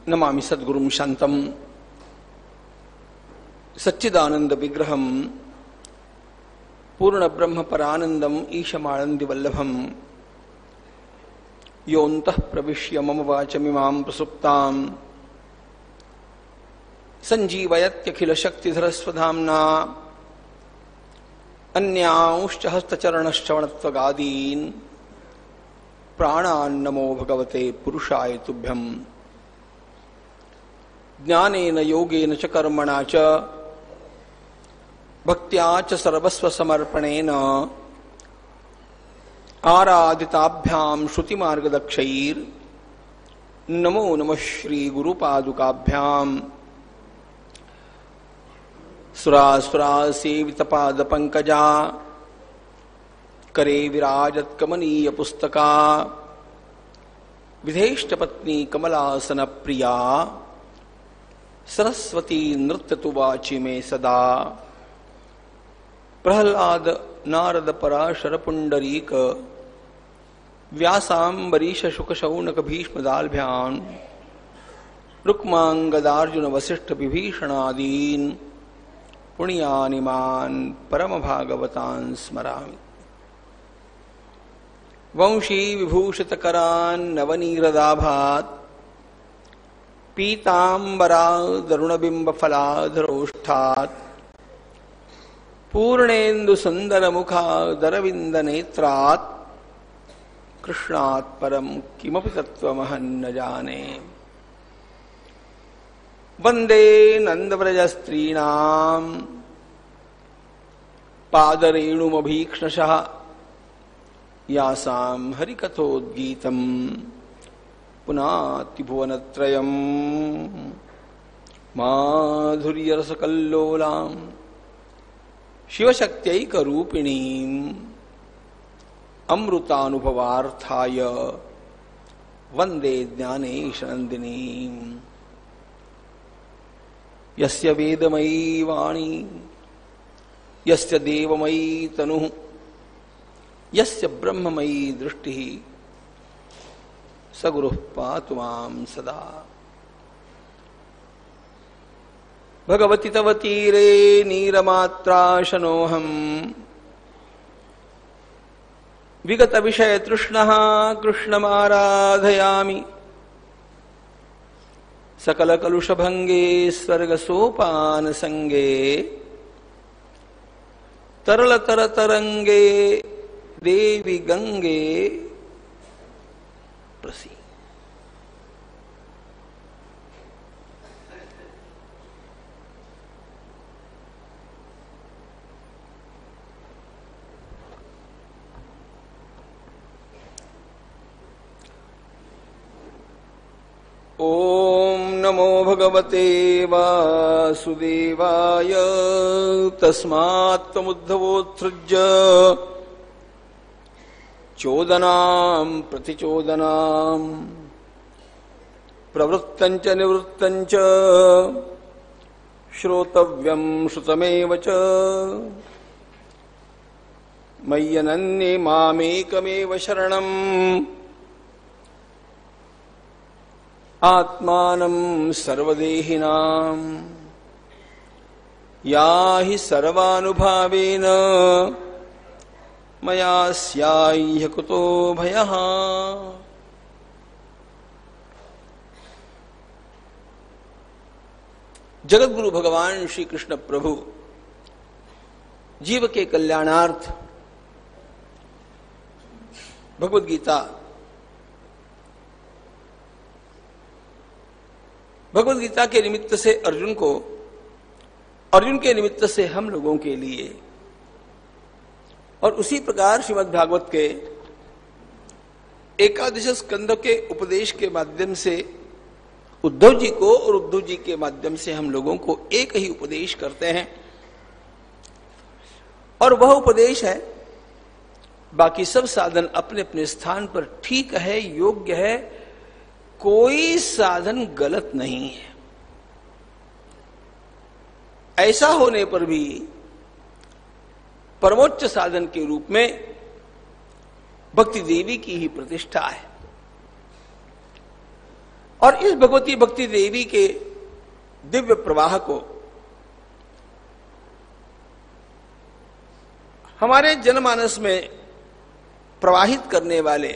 नमामि सद्गुरुं शांतं सच्चिदानंद विग्रहं पूर्ण ब्रह्म परानंदम ईशमानंद वल्लभम योऽन्तः प्रविश्य मम वाचमिमां प्रसुप्तां संजीवयत्यखिल शक्तिधरस्वधाम्ना अन्यांश्च हस्तचरणश्रवणत्वगादीन् प्राणान् नमो भगवते पुरुषाय तुभ्यम्। ज्ञानेन योगेन च कर्मणा च भक्त्या च सर्वस्व समर्पणेन आराधिताभ्यां श्रुतिमार्गदक्षैर् नमो नमः श्री गुरुपादुकाभ्यां। सुरासुरासेवितपादपङ्कजा करे विराजत कमनीय पुस्तका विधेष्टपत्नी कमलासन प्रिया सरस्वती नृत्यतु वाचि मे सदा। प्रह्लाद नारद पराशर पुंडरीक व्यासाम्बरीश शुक शौनक भीष्मदाल्भ्यान् रुक्मांगदार्जुन वसिष्ठ विभीषणादीन् पुण्यानिमान् परम भागवतान् स्मरामि। वंशी विभूषित करान् नवनीरदाभात् पीतांबरादरुणबिंब फलाधरोष्ठात् पूर्णेन्दु सुंदर मुखादरविंद नेत्रात् कृष्णात् परम किमपि तत्त्वमहं न जाने। वंदे नंदव्रजस्त्रीणां पादरेणुमभीक्ष्णशः यासां हरिकथोद्गीतं पुनातिभुवनत्रयम् माधुर्यरसकल्लोलां शिवशक्त्यैकरूपिणीम् अमृतानुभवार्थाय वंदे ज्ञानेशनन्दिनीम्। यस्य वेदमयी वाणी यस्य देवमयी तनुः यस्य ब्रह्ममयी दृष्टिः स गुरुः पातु मां सदा। भगवति तव तीरे नीरमात्राशनोऽहम् विगत विषय तृष्णः कृष्णमाराधयामि। सकल कलुषभंगे स्वर्ग सोपान संगे तरल तर तरंगे देवी गंगे प्रसी। ओम नमो भगवते वासुदेवाय तस्मात् त्वमुद्धवोत्सृज्य चोदनां प्रतिचोदनां प्रवृत्तञ्च निवृत्तञ्च श्रोतव्यं श्रुतमेव च मय्यनन्ये मामेकमेव शरणं आत्मानं सर्वदेहिनां याहि सर्वानुभावेन मया स्याह्य कुतो भयः। जगद्गुरु भगवान श्री कृष्ण प्रभु जीव के कल्याणार्थ भगवद गीता के निमित्त से अर्जुन को, अर्जुन के निमित्त से हम लोगों के लिए, और उसी प्रकार श्रीमद् भागवत के एकादश स्कंद के उपदेश के माध्यम से उद्धव जी को और उद्धव जी के माध्यम से हम लोगों को एक ही उपदेश करते हैं, और वह उपदेश है बाकी सब साधन अपने अपने स्थान पर ठीक है, योग्य है, कोई साधन गलत नहीं है। ऐसा होने पर भी परमोच्च साधन के रूप में भक्ति देवी की ही प्रतिष्ठा है। और इस भगवती भक्ति देवी के दिव्य प्रवाह को हमारे जनमानस में प्रवाहित करने वाले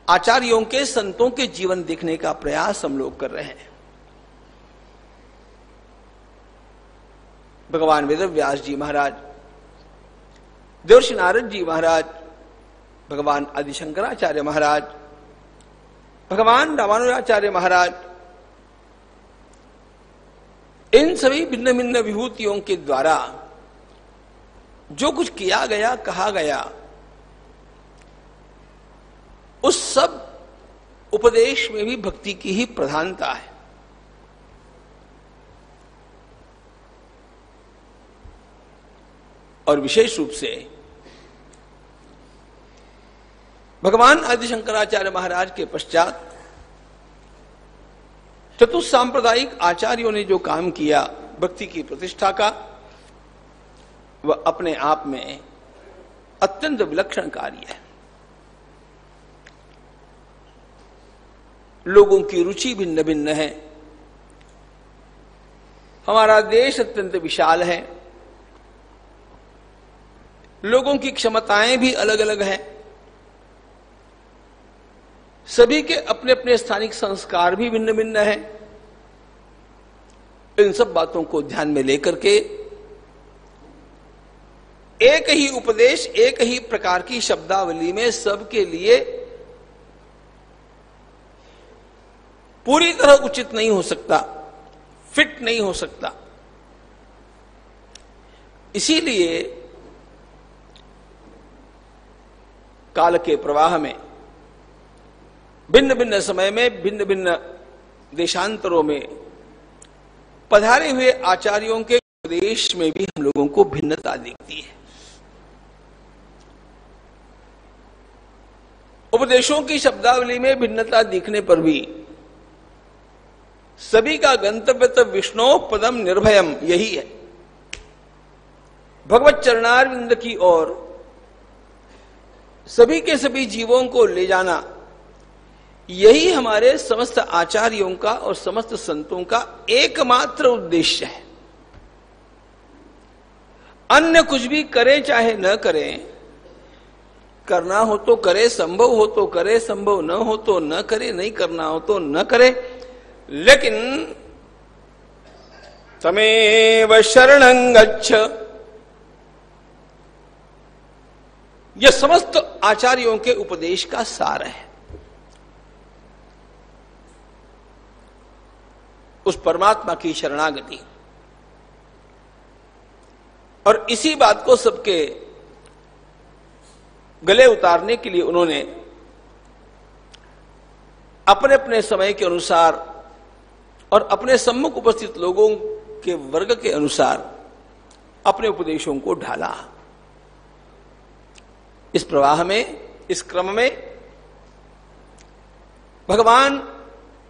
आचार्यों के, संतों के जीवन देखने का प्रयास हम लोग कर रहे हैं। भगवान वेदव्यास जी महाराज, देवर्षि नारद जी महाराज, भगवान आदिशंकराचार्य महाराज, भगवान रामानुजाचार्य महाराज, इन सभी भिन्न भिन्न विभूतियों के द्वारा जो कुछ किया गया, कहा गया, उस सब उपदेश में भी भक्ति की ही प्रधानता है। और विशेष रूप से भगवान आदिशंकराचार्य महाराज के पश्चात चतुस्सांप्रदायिक आचार्यों ने जो काम किया भक्ति की प्रतिष्ठा का, वह अपने आप में अत्यंत विलक्षण कार्य है। लोगों की रुचि भिन्न भिन्न है। हमारा देश अत्यंत विशाल है, लोगों की क्षमताएं भी अलग अलग हैं, सभी के अपने अपने स्थानिक संस्कार भी भिन्न भिन्न हैं। इन सब बातों को ध्यान में लेकर के एक ही उपदेश, एक ही प्रकार की शब्दावली में सबके लिए पूरी तरह उचित नहीं हो सकता, फिट नहीं हो सकता। इसीलिए काल के प्रवाह में भिन्न भिन्न समय में, भिन्न भिन्न देशांतरों में पधारे हुए आचार्यों के उपदेश में भी हम लोगों को भिन्नता दिखती है। उपदेशों की शब्दावली में भिन्नता दिखने पर भी सभी का गंतव्य तो विष्णु पदम निर्भयम यही है। भगवत चरणारविंद की ओर सभी के सभी जीवों को ले जाना, यही हमारे समस्त आचार्यों का और समस्त संतों का एकमात्र उद्देश्य है। अन्य कुछ भी करे चाहे न करें, करना हो तो करे, संभव हो तो करे, संभव न हो तो न करे, नहीं करना हो तो न करे, लेकिन तमेव शरणं गच्छ, यह समस्त आचार्यों के उपदेश का सार है। उस परमात्मा की शरणागति, और इसी बात को सबके गले उतारने के लिए उन्होंने अपने अपने समय के अनुसार और अपने सम्मुख उपस्थित लोगों के वर्ग के अनुसार अपने उपदेशों को ढाला। इस प्रवाह में, इस क्रम में भगवान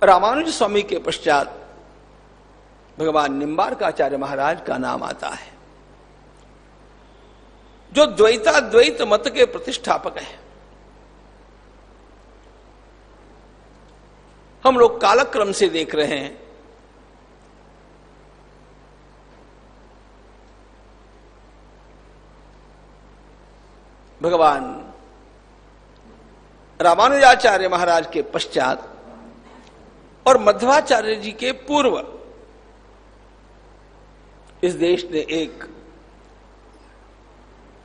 रामानुज स्वामी के पश्चात भगवान निम्बार्काचार्य महाराज का नाम आता है, जो द्वैताद्वैत मत के प्रतिष्ठापक हैं। हम लोग कालक्रम से देख रहे हैं भगवान रामानुजाचार्य महाराज के पश्चात और मध्वाचार्य जी के पूर्व इस देश ने एक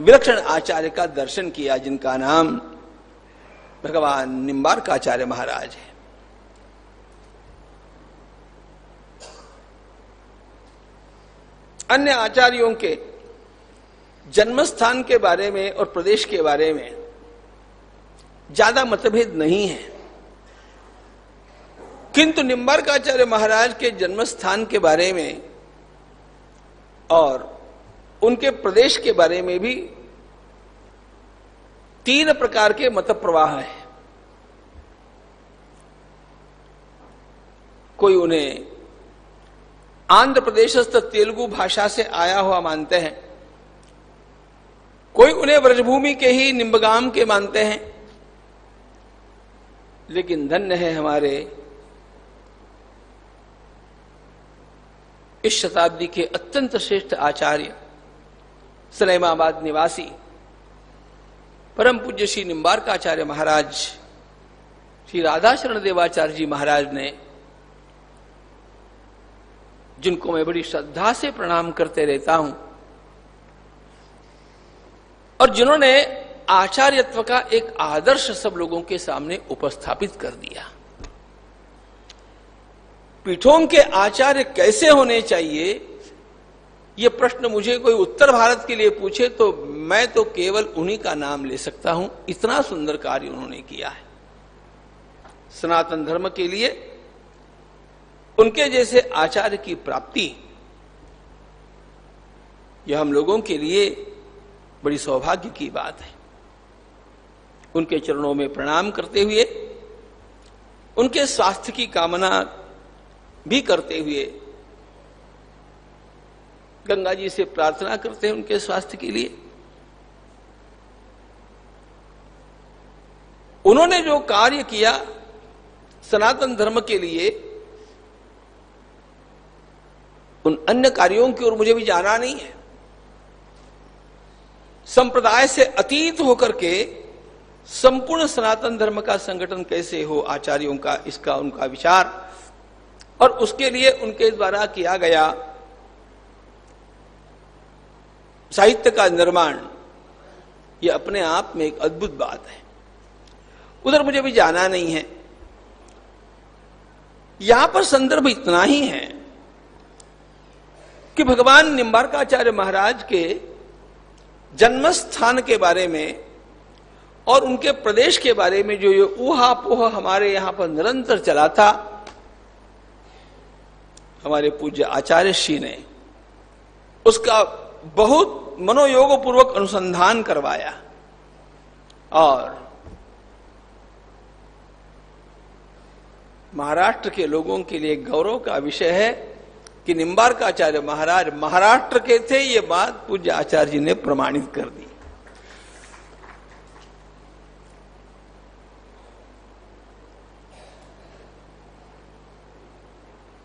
विलक्षण आचार्य का दर्शन किया, जिनका नाम भगवान निम्बार्काचार्य महाराज है। अन्य आचार्यों के जन्मस्थान के बारे में और प्रदेश के बारे में ज्यादा मतभेद नहीं है, किंतु निम्बार्काचार्य महाराज के जन्मस्थान के बारे में और उनके प्रदेश के बारे में भी तीन प्रकार के मत प्रवाह है। कोई उन्हें आंध्र प्रदेशस्थ तेलुगु भाषा से आया हुआ मानते हैं, कोई उन्हें ब्रजभूमि के ही निम्बगाम के मानते हैं, लेकिन धन्य है हमारे इस शताब्दी के अत्यंत श्रेष्ठ आचार्य सलेमाबाद निवासी परम पूज्य श्री निम्बार्काचार्य महाराज, श्री राधाशरण देवाचार्य जी महाराज ने, जिनको मैं बड़ी श्रद्धा से प्रणाम करते रहता हूं और जिन्होंने आचार्यत्व का एक आदर्श सब लोगों के सामने उपस्थापित कर दिया। पीठों के आचार्य कैसे होने चाहिए, यह प्रश्न मुझे कोई उत्तर भारत के लिए पूछे तो मैं तो केवल उन्हीं का नाम ले सकता हूं। इतना सुंदर कार्य उन्होंने किया है सनातन धर्म के लिए। उनके जैसे आचार्य की प्राप्ति यह हम लोगों के लिए बड़ी सौभाग्य की बात है। उनके चरणों में प्रणाम करते हुए, उनके स्वास्थ्य की कामना भी करते हुए, गंगा जी से प्रार्थना करते हैं उनके स्वास्थ्य के लिए। उन्होंने जो कार्य किया सनातन धर्म के लिए, उन अन्य कार्यों की ओर मुझे भी जाना नहीं है। संप्रदाय से अतीत होकर के संपूर्ण सनातन धर्म का संगठन कैसे हो, आचार्यों का, इसका उनका विचार और उसके लिए उनके द्वारा किया गया साहित्य का निर्माण, यह अपने आप में एक अद्भुत बात है। उधर मुझे भी जाना नहीं है। यहां पर संदर्भ इतना ही है कि भगवान निम्बार्काचार्य महाराज के जन्म स्थान के बारे में और उनके प्रदेश के बारे में जो ये ऊहापोह हमारे यहां पर निरंतर चला था, हमारे पूज्य आचार्य श्री ने उसका बहुत मनोयोग पूर्वक अनुसंधान करवाया और महाराष्ट्र के लोगों के लिए गौरव का विषय है कि निम्बार्काचार्य महाराज महाराष्ट्र के थे। ये बात पूज्य आचार्य जी ने प्रमाणित कर दी।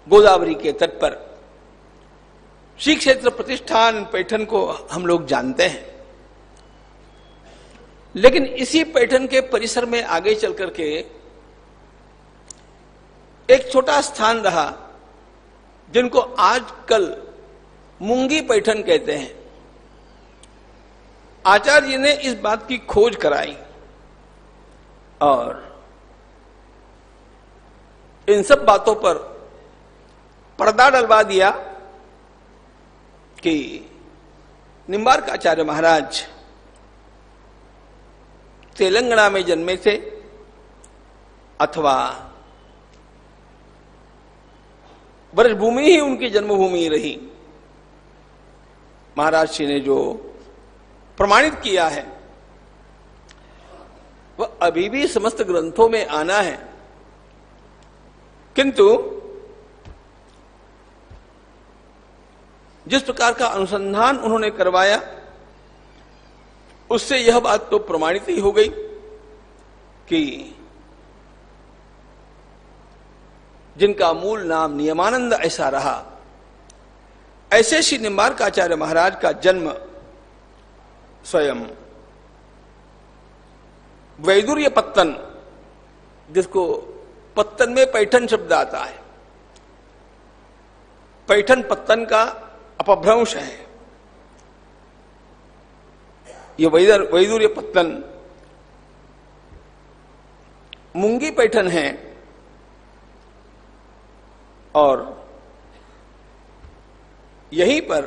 गोदावरी के तट पर श्री क्षेत्र प्रतिष्ठान पैठन को हम लोग जानते हैं, लेकिन इसी पैठन के परिसर में आगे चल करके एक छोटा स्थान रहा जिनको आजकल मुंगी पैठन कहते हैं। आचार्य जी ने इस बात की खोज कराई और इन सब बातों पर पर्दा डलवा दिया कि निम्बार्काचार्य महाराज तेलंगाना में जन्मे थे अथवा ब्रजभूमि ही उनकी जन्मभूमि रही। महाराज जी ने जो प्रमाणित किया है वह अभी भी समस्त ग्रंथों में आना है, किंतु जिस प्रकार का अनुसंधान उन्होंने करवाया उससे यह बात तो प्रमाणित ही हो गई कि जिनका मूल नाम नियमानंद ऐसा रहा, ऐसे श्री निम्बार्काचार्य महाराज का जन्म स्वयं वैदुर्य पत्तन, जिसको पत्तन में पैठन शब्द आता है, पैठन पत्तन का अपभ्रंश है। ये वैदुर्य पत्तन मुंगी पैठन है और यहीं पर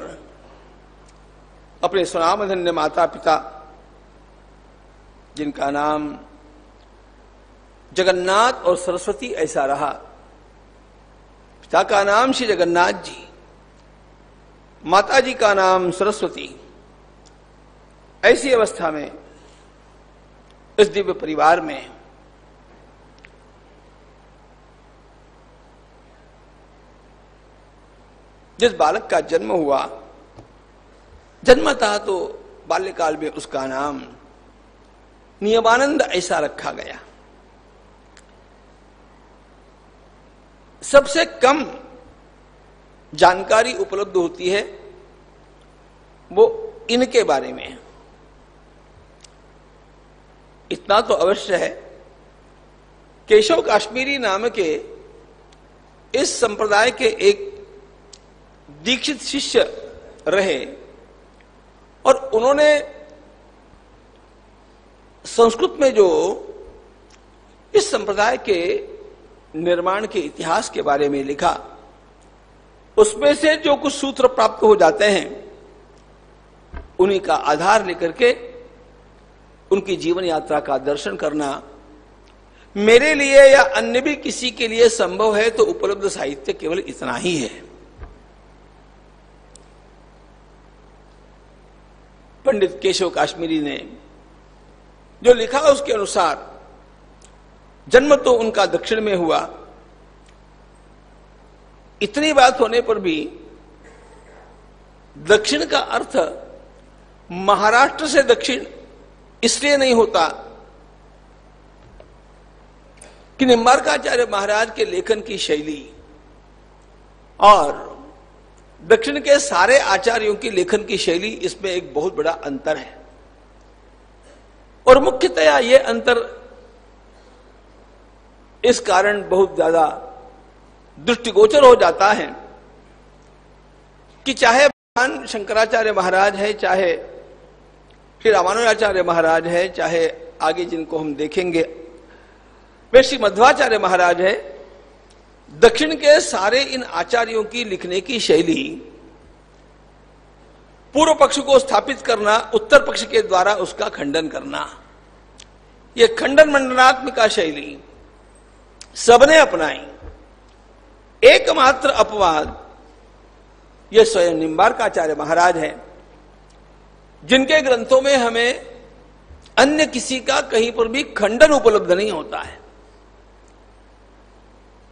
अपने स्वनामधन्य माता पिता, जिनका नाम जगन्नाथ और सरस्वती ऐसा रहा, पिता का नाम श्री जगन्नाथ जी, माता जी का नाम सरस्वती, ऐसी अवस्था में इस दिव्य परिवार में जिस बालक का जन्म हुआ, जन्मतः तो बाल्यकाल में उसका नाम नियमानंद ऐसा रखा गया। सबसे कम जानकारी उपलब्ध होती है वो इनके बारे में है। इतना तो अवश्य है, केशव काश्मीरी नाम के इस संप्रदाय के एक दीक्षित शिष्य रहे और उन्होंने संस्कृत में जो इस संप्रदाय के निर्माण के इतिहास के बारे में लिखा, उसमें से जो कुछ सूत्र प्राप्त हो जाते हैं उन्हीं का आधार लेकर के उनकी जीवन यात्रा का दर्शन करना मेरे लिए या अन्य भी किसी के लिए संभव है तो उपलब्ध साहित्य केवल इतना ही है। पंडित केशव काश्मीरी ने जो लिखा उसके अनुसार जन्म तो उनका दक्षिण में हुआ, इतनी बात होने पर भी दक्षिण का अर्थ महाराष्ट्र से दक्षिण इसलिए नहीं होता कि निम्बार्काचार्य महाराज के लेखन की शैली और दक्षिण के सारे आचार्यों की लेखन की शैली, इसमें एक बहुत बड़ा अंतर है। और मुख्यतया यह अंतर इस कारण बहुत ज्यादा दृष्टिगोचर हो जाता है कि चाहे भगवान शंकराचार्य महाराज है, चाहे श्री रामानुजाचार्य महाराज है, चाहे आगे जिनको हम देखेंगे वे श्री मध्वाचार्य महाराज है, दक्षिण के सारे इन आचार्यों की लिखने की शैली पूर्व पक्ष को स्थापित करना, उत्तर पक्ष के द्वारा उसका खंडन करना, यह खंडन मंडनात्मिका शैली सबने अपनाई। एकमात्र अपवाद यह स्वयं निम्बार्काचार्य महाराज है, जिनके ग्रंथों में हमें अन्य किसी का कहीं पर भी खंडन उपलब्ध नहीं होता है।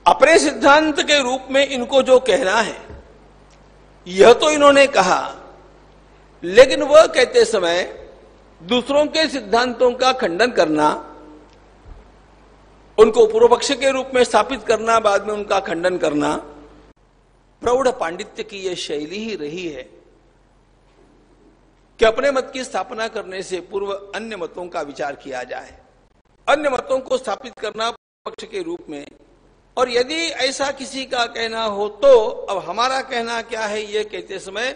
अपने सिद्धांत के रूप में इनको जो कहना है यह तो इन्होंने कहा, लेकिन वह कहते समय दूसरों के सिद्धांतों का खंडन करना, उनको पूर्व पक्ष के रूप में स्थापित करना, बाद में उनका खंडन करना, प्रौढ़ पांडित्य की यह शैली ही रही है कि अपने मत की स्थापना करने से पूर्व अन्य मतों का विचार किया जाए, अन्य मतों को स्थापित करना पक्ष के रूप में, और यदि ऐसा किसी का कहना हो तो अब हमारा कहना क्या है यह कहते समय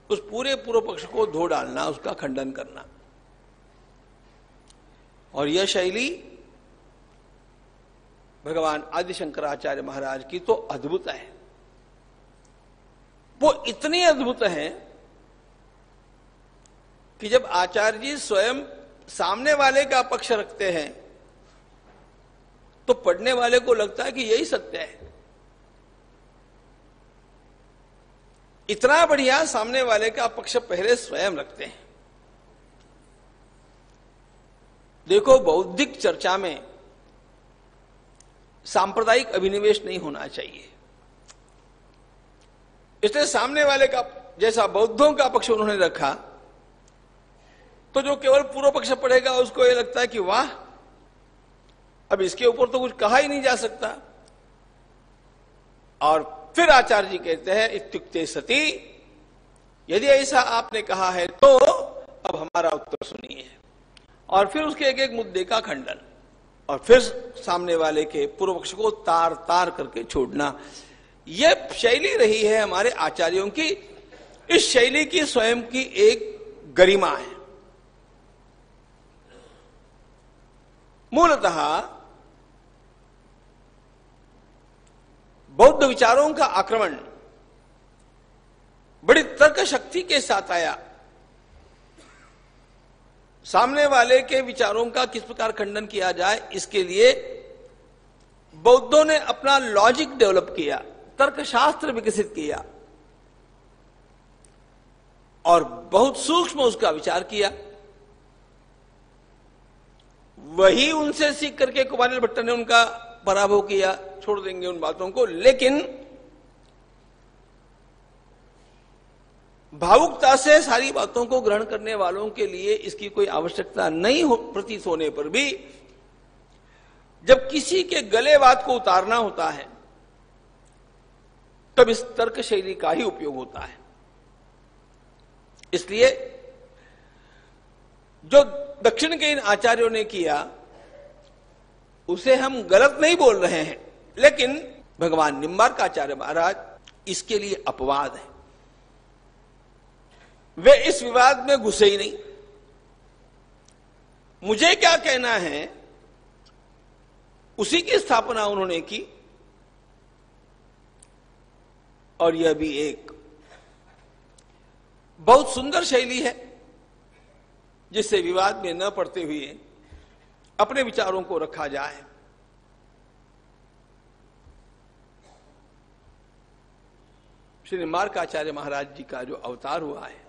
उस पूरे पूर्व पक्ष को धो डालना, उसका खंडन करना। और यह शैली भगवान आदि शंकराचार्य महाराज की तो अद्भुत है। वो इतनी अद्भुत है कि जब आचार्य जी स्वयं सामने वाले का पक्ष रखते हैं तो पढ़ने वाले को लगता है कि यही सत्य है। इतना बढ़िया सामने वाले का पक्ष पहले स्वयं रखते हैं। देखो, बौद्धिक चर्चा में सांप्रदायिक अभिनिवेश नहीं होना चाहिए, इसलिए सामने वाले का जैसा बौद्धों का पक्ष उन्होंने रखा तो जो केवल पूर्व पक्ष पढ़ेगा उसको यह लगता है कि वाह, अब इसके ऊपर तो कुछ कहा ही नहीं जा सकता। और फिर आचार्य जी कहते हैं इत्युक्ते सती, यदि ऐसा आपने कहा है तो अब हमारा उत्तर सुनिए, और फिर उसके एक एक मुद्दे का खंडन, और फिर सामने वाले के पूर्व पक्ष को तार तार करके छोड़ना। यह शैली रही है हमारे आचार्यों की। इस शैली की स्वयं की एक गरिमा है। मूलतः बौद्ध विचारों का आक्रमण बड़ी तर्क शक्ति के साथ आया। सामने वाले के विचारों का किस प्रकार खंडन किया जाए, इसके लिए बौद्धों ने अपना लॉजिक डेवलप किया, तर्कशास्त्र विकसित किया और बहुत सूक्ष्म उसका विचार किया। वही उनसे सीख करके कुमारिल भट्ट ने उनका पराभव किया। छोड़ देंगे उन बातों को, लेकिन भावुकता से सारी बातों को ग्रहण करने वालों के लिए इसकी कोई आवश्यकता नहीं प्रतीत होने पर भी जब किसी के गले बात को उतारना होता है तब इस तर्क शैली का ही उपयोग होता है। इसलिए जो दक्षिण के इन आचार्यों ने किया उसे हम गलत नहीं बोल रहे हैं, लेकिन भगवान निम्बार्काचार्य महाराज इसके लिए अपवाद है। वे इस विवाद में घुसे ही नहीं। मुझे क्या कहना है उसी की स्थापना उन्होंने की, और यह भी एक बहुत सुंदर शैली है जिससे विवाद में न पड़ते हुए अपने विचारों को रखा जाए। श्री निम्बार्काचार्य महाराज जी का जो अवतार हुआ है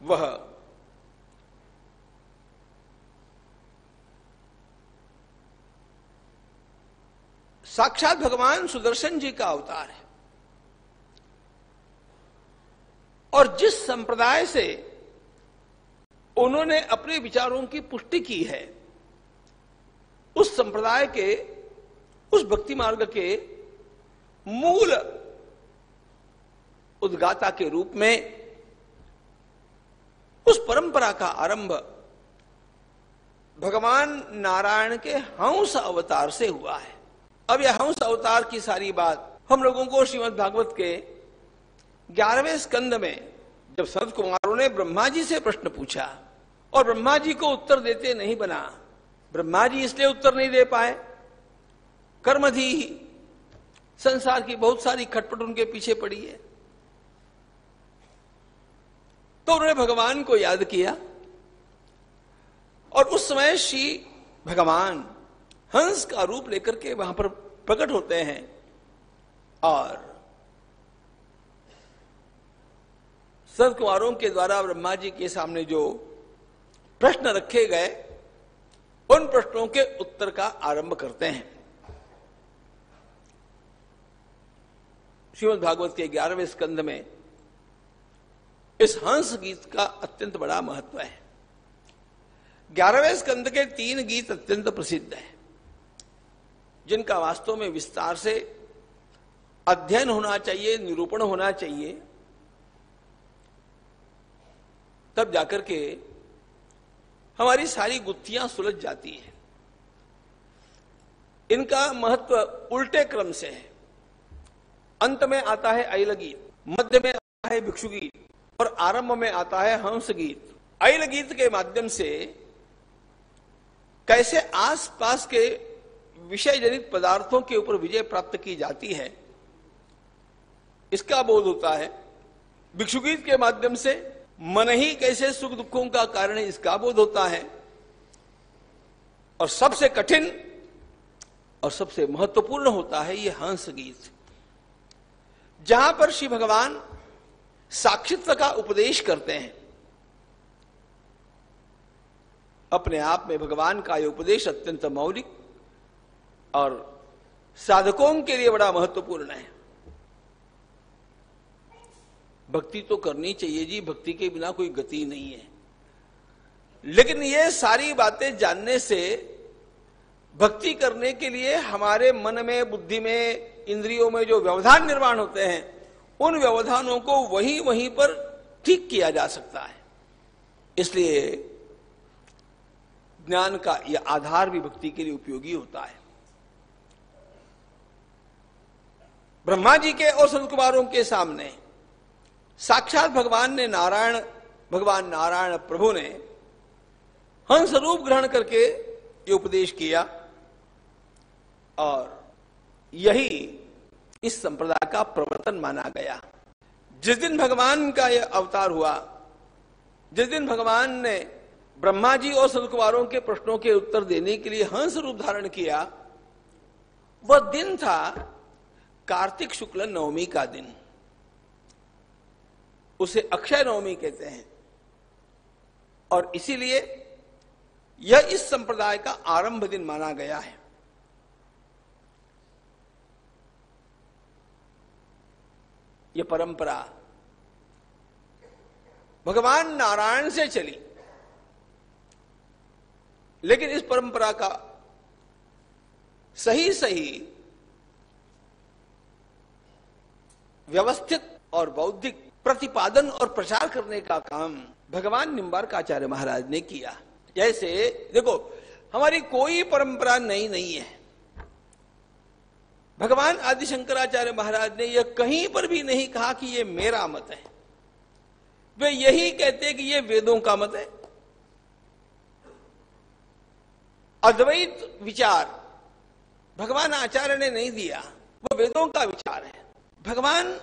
वह साक्षात भगवान सुदर्शन जी का अवतार है, और जिस संप्रदाय से उन्होंने अपने विचारों की पुष्टि की है उस संप्रदाय के, उस भक्ति मार्ग के मूल उद्गाता के रूप में उस परंपरा का आरंभ भगवान नारायण के हंस अवतार से हुआ है। अब यह हंस अवतार की सारी बात हम लोगों को श्रीमद् भागवत के 11वें स्कंद में जब सनत कुमारों ने ब्रह्मा जी से प्रश्न पूछा और ब्रह्मा जी को उत्तर देते नहीं बना, ब्रह्मा जी इसलिए उत्तर नहीं दे पाए, कर्मधी संसार की बहुत सारी खटपट उनके पीछे पड़ी है, तो उन्होंने भगवान को याद किया और उस समय श्री भगवान हंस का रूप लेकर के वहां पर प्रकट होते हैं और सनत कुमारों के द्वारा ब्रह्मा जी के सामने जो प्रश्न रखे गए उन प्रश्नों के उत्तर का आरंभ करते हैं। श्रीमद् भागवत के 11वें स्कंद में इस हंस गीत का अत्यंत बड़ा महत्व है। 11वें स्कंद के 3 गीत अत्यंत प्रसिद्ध हैं जिनका वास्तव में विस्तार से अध्ययन होना चाहिए, निरूपण होना चाहिए, तब जाकर के हमारी सारी गुत्थियां सुलझ जाती हैं। इनका महत्व उल्टे क्रम से है। अंत में आता है ऐल गीत, मध्य में आता है भिक्षु गीत और आरंभ में आता है हंस गीत। ऐल गीत के माध्यम से कैसे आसपास के विषय जनित पदार्थों के ऊपर विजय प्राप्त की जाती है इसका बोध होता है। भिक्षु गीत के माध्यम से मन ही कैसे सुख दुखों का कारण है इसका बोध होता है। और सबसे कठिन और सबसे महत्वपूर्ण होता है यह हंस गीत, जहां पर श्री भगवान साक्षित्व का उपदेश करते हैं। अपने आप में भगवान का यह उपदेश अत्यंत मौलिक और साधकों के लिए बड़ा महत्वपूर्ण है। भक्ति तो करनी चाहिए जी, भक्ति के बिना कोई गति नहीं है, लेकिन ये सारी बातें जानने से भक्ति करने के लिए हमारे मन में, बुद्धि में, इंद्रियों में जो व्यवधान निर्माण होते हैं उन व्यवधानों को वहीं वहीं पर ठीक किया जा सकता है। इसलिए ज्ञान का यह आधार भी भक्ति के लिए उपयोगी होता है। ब्रह्मा जी के और संत कुमारों के सामने साक्षात भगवान नारायण प्रभु ने हंस रूप ग्रहण करके ये उपदेश किया और यही इस संप्रदाय का प्रवर्तन माना गया। जिस दिन भगवान का यह अवतार हुआ, जिस दिन भगवान ने ब्रह्मा जी और संत कुमारों के प्रश्नों के उत्तर देने के लिए हंस रूप धारण किया, वह दिन था कार्तिक शुक्ल नवमी का दिन। उसे अक्षय नवमी कहते हैं और इसीलिए यह इस संप्रदाय का आरंभ दिन माना गया है। यह परंपरा भगवान नारायण से चली, लेकिन इस परंपरा का सही व्यवस्थित और बौद्धिक प्रतिपादन और प्रचार करने का काम भगवान निम्बार्काचार्य महाराज ने किया। जैसे देखो, हमारी कोई परंपरा नई नहीं है। भगवान आदि शंकराचार्य महाराज ने यह कहीं पर भी नहीं कहा कि यह मेरा मत है। वे यही कहते कि यह वेदों का मत है। अद्वैत विचार भगवान आचार्य ने नहीं दिया, वो वेदों का विचार है। भगवान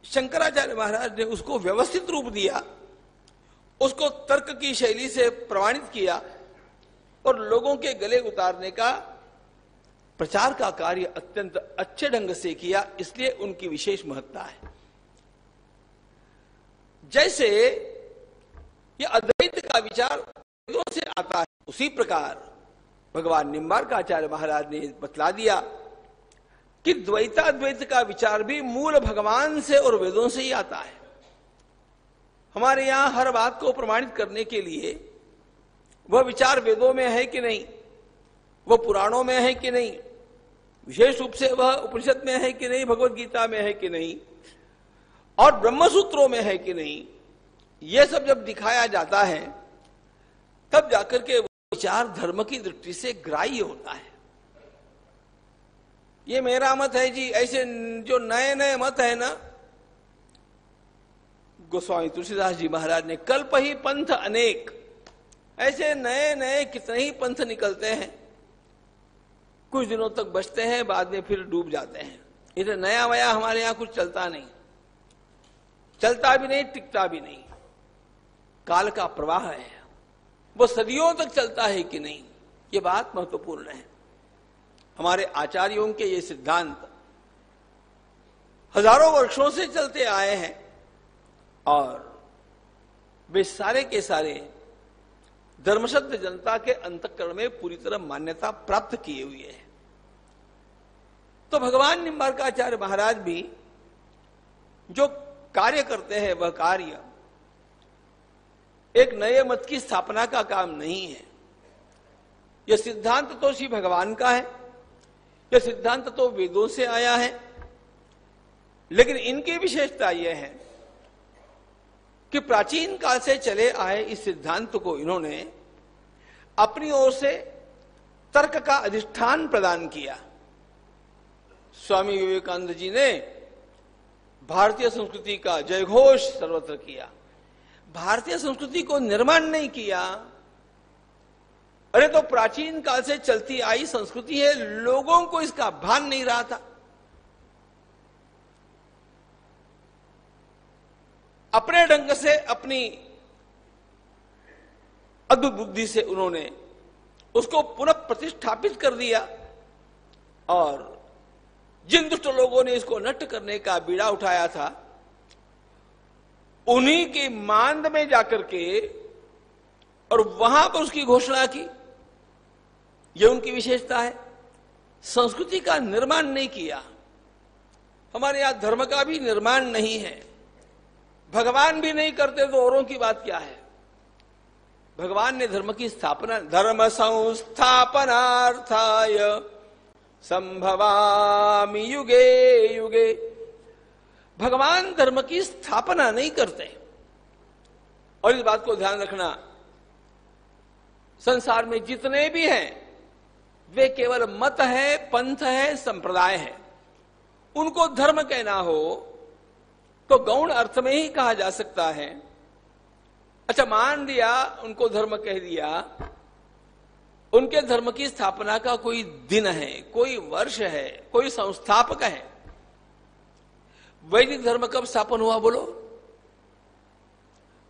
शंकराचार्य महाराज ने उसको व्यवस्थित रूप दिया, उसको तर्क की शैली से प्रमाणित किया और लोगों के गले उतारने का प्रचार का कार्य अत्यंत अच्छे ढंग से किया। इसलिए उनकी विशेष महत्ता है। जैसे ये अद्वैत का विचार वेदों से आता है, उसी प्रकार भगवान निम्बार्काचार्य महाराज ने बतला दिया कि द्वैताद्वैत का विचार भी मूल भगवान से और वेदों से ही आता है। हमारे यहां हर बात को प्रमाणित करने के लिए वह विचार वेदों में है कि नहीं, वह पुराणों में है कि नहीं, विशेष रूप से वह उपनिषद में है कि नहीं, भगवत गीता में है कि नहीं, और ब्रह्मसूत्रों में है कि नहीं, यह सब जब दिखाया जाता है तब जाकर के विचार धर्म की दृष्टि से ग्राह्य होता है। ये मेरा मत है जी, ऐसे जो नए नए मत है ना, गोस्वामी तुलसीदास जी महाराज ने कल्प ही पंथ अनेक, ऐसे नए नए कितने ही पंथ निकलते हैं, कुछ दिनों तक बचते हैं, बाद में फिर डूब जाते हैं। इसे नया वया हमारे यहां कुछ चलता नहीं, चलता भी नहीं, टिकता भी नहीं। काल का प्रवाह है, वो सदियों तक चलता है कि नहीं, ये बात महत्वपूर्ण है। हमारे आचार्यों के ये सिद्धांत हजारों वर्षों से चलते आए हैं और वे सारे के सारे धर्मशब्द जनता के अंतःकरण में पूरी तरह मान्यता प्राप्त किए हुए हैं। तो भगवान निम्बार्काचार्य महाराज भी जो कार्य करते हैं वह कार्य एक नए मत की स्थापना का काम नहीं है। यह सिद्धांत तो श्री भगवान का है, यह सिद्धांत तो वेदों से आया है, लेकिन इनकी विशेषता यह है कि प्राचीन काल से चले आए इस सिद्धांत को इन्होंने अपनी ओर से तर्क का अधिष्ठान प्रदान किया। स्वामी विवेकानंद जी ने भारतीय संस्कृति का जयघोष सर्वत्र किया। भारतीय संस्कृति को निर्माण नहीं किया, अरे तो प्राचीन काल से चलती आई संस्कृति है, लोगों को इसका भान नहीं रहा था। अपने ढंग से अपनी अद्भुत बुद्धि से उन्होंने उसको पुनः प्रतिष्ठापित कर दिया और जिन दुष्ट लोगों ने इसको नष्ट करने का बीड़ा उठाया था, उन्हीं की मांद में जाकर के और वहां पर उसकी घोषणा की। यह उनकी विशेषता है। संस्कृति का निर्माण नहीं किया। हमारे यहां धर्म का भी निर्माण नहीं है। भगवान भी नहीं करते तो औरों की बात क्या है। भगवान ने धर्म की स्थापना, धर्म संस्थापनार्थाय संभवामि युगे युगे, भगवान धर्म की स्थापना नहीं करते। और इस बात को ध्यान रखना, संसार में जितने भी हैं वे केवल मत है, पंथ है, संप्रदाय है। उनको धर्म कहना हो तो गौण अर्थ में ही कहा जा सकता है। अच्छा, मान लिया उनको धर्म कह दिया, उनके धर्म की स्थापना का कोई दिन है, कोई वर्ष है, कोई संस्थापक है। वैदिक धर्म कब स्थापन हुआ बोलो?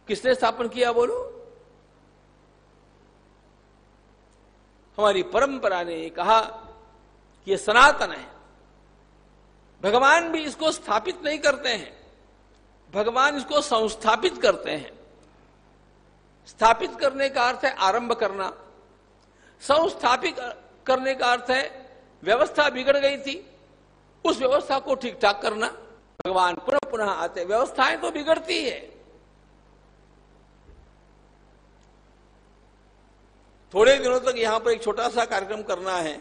किसने स्थापन किया बोलो? हमारी परंपरा ने कहा कि यह सनातन है। भगवान भी इसको स्थापित नहीं करते हैं, भगवान इसको संस्थापित करते हैं। स्थापित करने का अर्थ है आरंभ करना, संस्थापित करने का अर्थ है व्यवस्था बिगड़ गई थी, उस व्यवस्था को ठीक ठाक करना। भगवान पुनः पुनः आते, व्यवस्थाएं तो बिगड़ती है। थोड़े दिनों तक यहां पर एक छोटा सा कार्यक्रम करना है,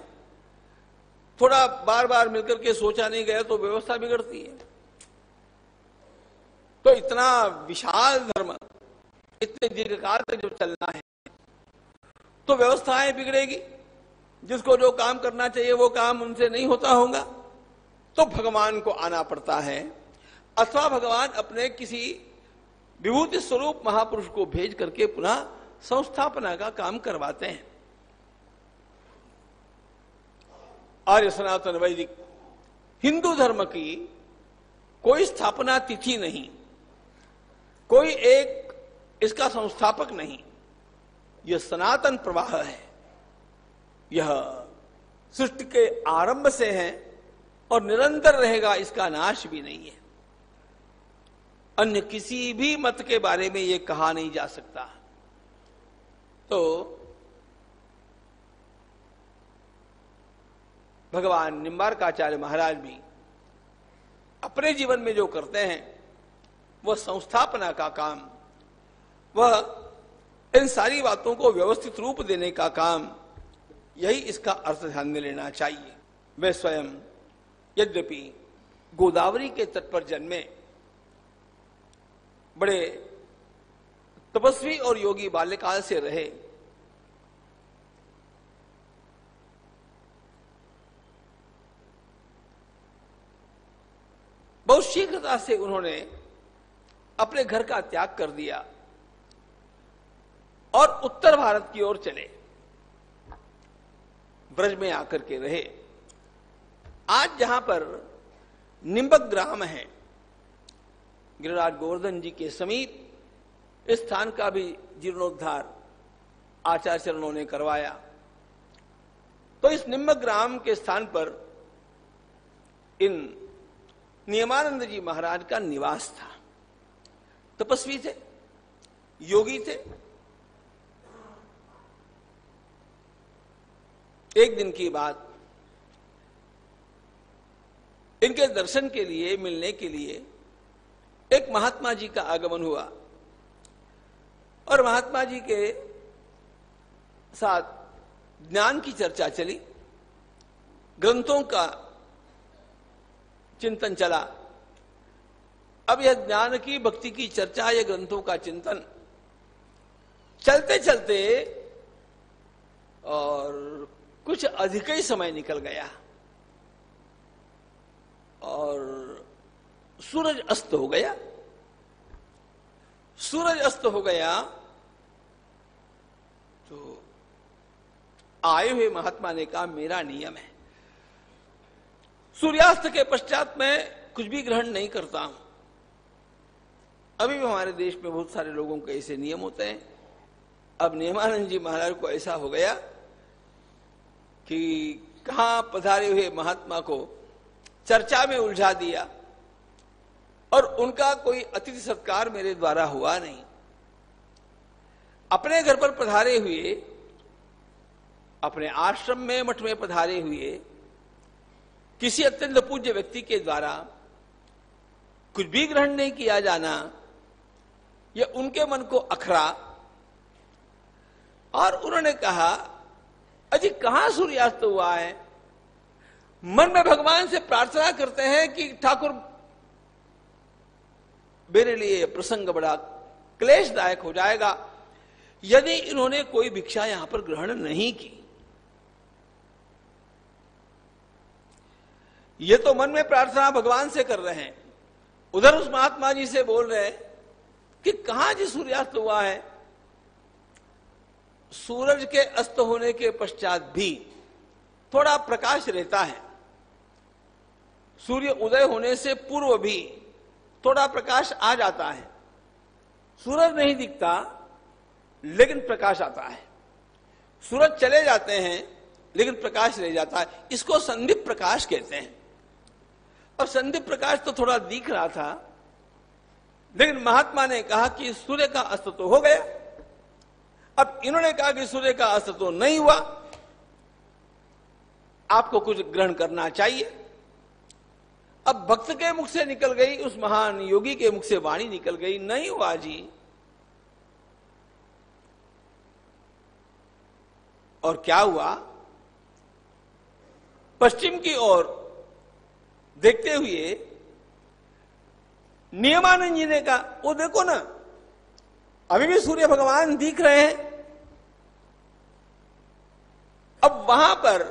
थोड़ा बार बार मिलकर के सोचा नहीं गया तो व्यवस्था बिगड़ती है। तो इतना विशाल धर्म इतने दीर्घकाल तक जब चलना है तो व्यवस्थाएं बिगड़ेगी, जिसको जो काम करना चाहिए वो काम उनसे नहीं होता होगा, तो भगवान को आना पड़ता है, अथवा भगवान अपने किसी विभूति स्वरूप महापुरुष को भेज करके पुनः संस्थापना का काम करवाते हैं। आर्य सनातन वैदिक हिंदू धर्म की कोई स्थापना तिथि नहीं, कोई एक इसका संस्थापक नहीं, यह सनातन प्रवाह है, यह सृष्टि के आरंभ से है और निरंतर रहेगा, इसका नाश भी नहीं है। अन्य किसी भी मत के बारे में यह कहा नहीं जा सकता। तो भगवान निम्बार्काचार्य महाराज भी अपने जीवन में जो करते हैं वह संस्थापना का काम, वह इन सारी बातों को व्यवस्थित रूप देने का काम, यही इसका अर्थ ध्यान में लेना चाहिए। वे स्वयं यद्यपि गोदावरी के तट पर जन्मे, बड़े तपस्वी और योगी बाल्यकाल से रहे, बहुत शीघ्रता से उन्होंने अपने घर का त्याग कर दिया और उत्तर भारत की ओर चले, ब्रज में आकर के रहे। आज जहां पर निम्बक ग्राम है, गिरिराज गोवर्धन जी के समीप, इस स्थान का भी जीर्णोद्धार आचार्य चरणों ने करवाया। तो इस निम्बक ग्राम के स्थान पर इन नियमानंद जी महाराज का निवास था। तपस्वी थे, योगी थे। एक दिन की बात, इनके दर्शन के लिए, मिलने के लिए एक महात्मा जी का आगमन हुआ और महात्मा जी के साथ ज्ञान की चर्चा चली, ग्रंथों का चिंतन चला। अब यह ज्ञान की, भक्ति की चर्चा, यह ग्रंथों का चिंतन चलते चलते और कुछ अधिक ही समय निकल गया और सूरज अस्त हो गया। सूरज अस्त हो गया तो आए हुए महात्मा ने कहा, मेरा नियम है, सूर्यास्त के पश्चात मैं कुछ भी ग्रहण नहीं करता हूं। अभी भी हमारे देश में बहुत सारे लोगों के ऐसे नियम होते हैं। अब नियमानंद जी महाराज को ऐसा हो गया कि कहां पधारे हुए महात्मा को चर्चा में उलझा दिया और उनका कोई अतिथि सत्कार मेरे द्वारा हुआ नहीं। अपने घर पर पधारे हुए, अपने आश्रम में, मठ में पधारे हुए किसी अत्यंत पूज्य व्यक्ति के द्वारा कुछ भी ग्रहण नहीं किया जाना, यह उनके मन को अखरा और उन्होंने कहा, अजी कहां सूर्यास्त हुआ है। मन में भगवान से प्रार्थना करते हैं कि ठाकुर मेरे लिए प्रसंग बड़ा क्लेशदायक हो जाएगा यदि इन्होंने कोई भिक्षा यहां पर ग्रहण नहीं की। ये तो मन में प्रार्थना भगवान से कर रहे हैं, उधर उस महात्मा जी से बोल रहे हैं कि कहां जी सूर्यास्त हुआ है। सूरज के अस्त होने के पश्चात भी थोड़ा प्रकाश रहता है, सूर्य उदय होने से पूर्व भी थोड़ा प्रकाश आ जाता है। सूरज नहीं दिखता लेकिन प्रकाश आता है, सूरज चले जाते हैं लेकिन प्रकाश रह जाता है। इसको संदीप प्रकाश कहते हैं। अब संदीप प्रकाश तो थोड़ा दिख रहा था, लेकिन महात्मा ने कहा कि सूर्य का अस्त तो हो गया। अब इन्होंने कहा कि सूर्य का अस्त तो नहीं हुआ, आपको कुछ ग्रहण करना चाहिए। अब भक्त के मुख से निकल गई, उस महान योगी के मुख से वाणी निकल गई, नहीं हुआ जी। और क्या हुआ, पश्चिम की ओर देखते हुए नियमानंद जी ने कहा, वो देखो ना, अभी भी सूर्य भगवान दिख रहे हैं। अब वहां पर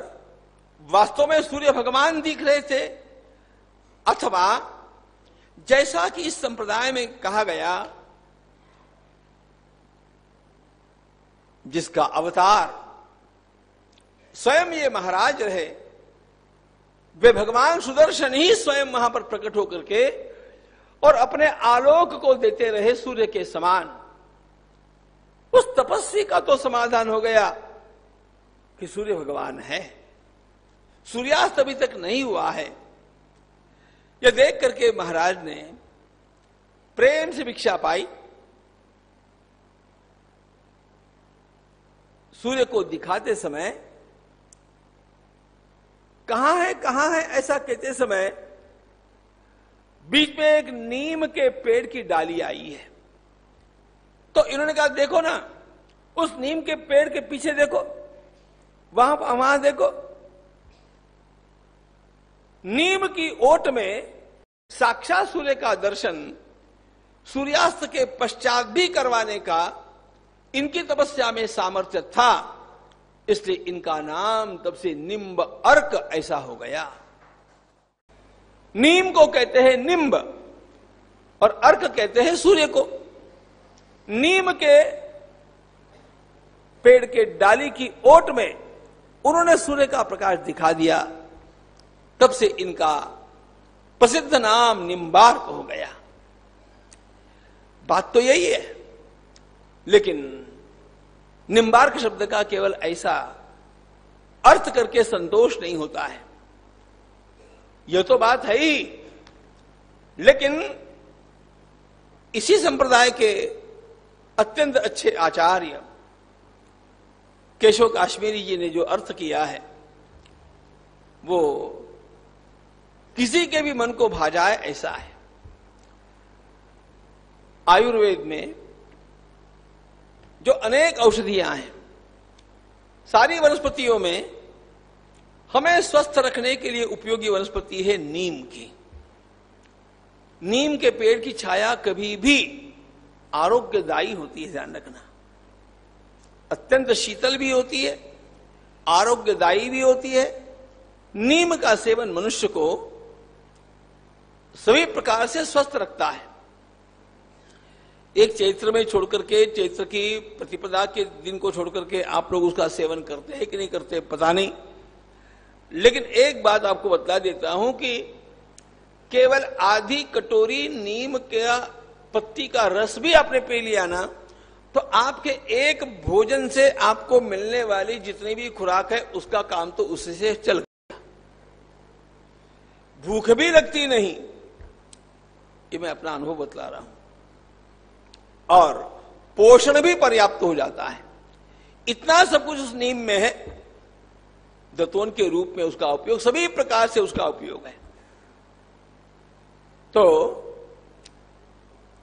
वास्तव में सूर्य भगवान दिख रहे थे, अथवा जैसा कि इस संप्रदाय में कहा गया, जिसका अवतार स्वयं ये महाराज रहे, वे भगवान सुदर्शन ही स्वयं वहां पर प्रकट होकर के और अपने आलोक को देते रहे सूर्य के समान। उस तपस्वी का तो समाधान हो गया कि सूर्य भगवान है। सूर्यास्त अभी तक नहीं हुआ है। यह देख करके महाराज ने प्रेम से भिक्षा पाई, सूर्य को दिखाते समय कहां है ऐसा कहते समय बीच में एक नीम के पेड़ की डाली आई है। तो इन्होंने कहा, देखो ना, उस नीम के पेड़ के पीछे देखो, वहां देखो, नीम की ओट में साक्षात सूर्य का दर्शन सूर्यास्त के पश्चात भी करवाने का इनकी तपस्या में सामर्थ्य था, इसलिए इनका नाम तब से निम्ब अर्क ऐसा हो गया। नीम को कहते हैं निम्ब और अर्क कहते हैं सूर्य को। नीम के पेड़ के डाली की ओट में उन्होंने सूर्य का प्रकाश दिखा दिया, तब से इनका प्रसिद्ध नाम निम्बार्क हो गया। बात तो यही है, लेकिन निम्बार्क शब्द का केवल ऐसा अर्थ करके संतोष नहीं होता है, यह तो बात है ही, लेकिन इसी संप्रदाय के अत्यंत अच्छे आचार्य केशव काश्मीरी जी ने जो अर्थ किया है, वो किसी के भी मन को भा जाए ऐसा है। आयुर्वेद में जो अनेक औषधियां हैं, सारी वनस्पतियों में हमें स्वस्थ रखने के लिए उपयोगी वनस्पति है नीम की। नीम के पेड़ की छाया कभी भी आरोग्यदायी होती है, ध्यान रखना। अत्यंत शीतल भी होती है, आरोग्यदायी भी होती है। नीम का सेवन मनुष्य को सभी प्रकार से स्वस्थ रखता है। एक चैत्र में छोड़कर के, चैत्र की प्रतिपदा के दिन को छोड़कर के आप लोग उसका सेवन करते हैं कि नहीं करते पता नहीं, लेकिन एक बात आपको बतला देता हूं कि केवल आधी कटोरी नीम के पत्ती का रस भी आपने पी लिया ना, तो आपके एक भोजन से आपको मिलने वाली जितनी भी खुराक है उसका काम तो उसी से चल गया। भूख भी लगती नहीं, ये मैं अपना अनुभव बतला रहा हूं, और पोषण भी पर्याप्त हो जाता है। इतना सब कुछ उस नीम में है। दतोन के रूप में उसका उपयोग, सभी प्रकार से उसका उपयोग है। तो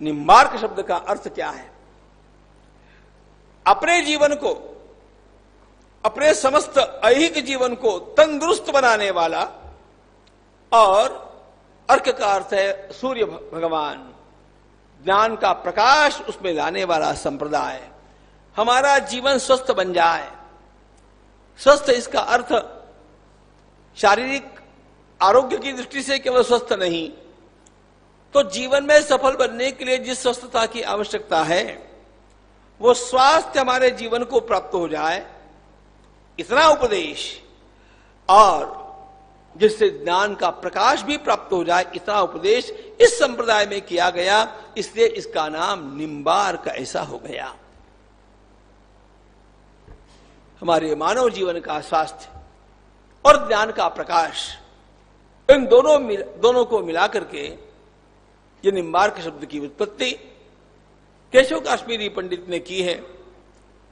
निम्बार्क शब्द का अर्थ क्या है? अपने जीवन को, अपने समस्त ऐहिक जीवन को तंदुरुस्त बनाने वाला, और अर्क का अर्थ है सूर्य भगवान, ज्ञान का प्रकाश उसमें लाने वाला संप्रदाय। हमारा जीवन स्वस्थ बन जाए। स्वस्थ इसका अर्थ शारीरिक आरोग्य की दृष्टि से केवल स्वस्थ नहीं, तो जीवन में सफल बनने के लिए जिस स्वस्थता की आवश्यकता है वो स्वास्थ्य हमारे जीवन को प्राप्त हो जाए, इतना उपदेश, और जिससे ज्ञान का प्रकाश भी प्राप्त हो जाए, इतना उपदेश इस संप्रदाय में किया गया, इसलिए इसका नाम निम्बार्क ऐसा हो गया। हमारे मानव जीवन का स्वास्थ्य और ज्ञान का प्रकाश, इन दोनों को मिलाकर के ये निम्बार्क शब्द की उत्पत्ति केशव काश्मीरी पंडित ने की है,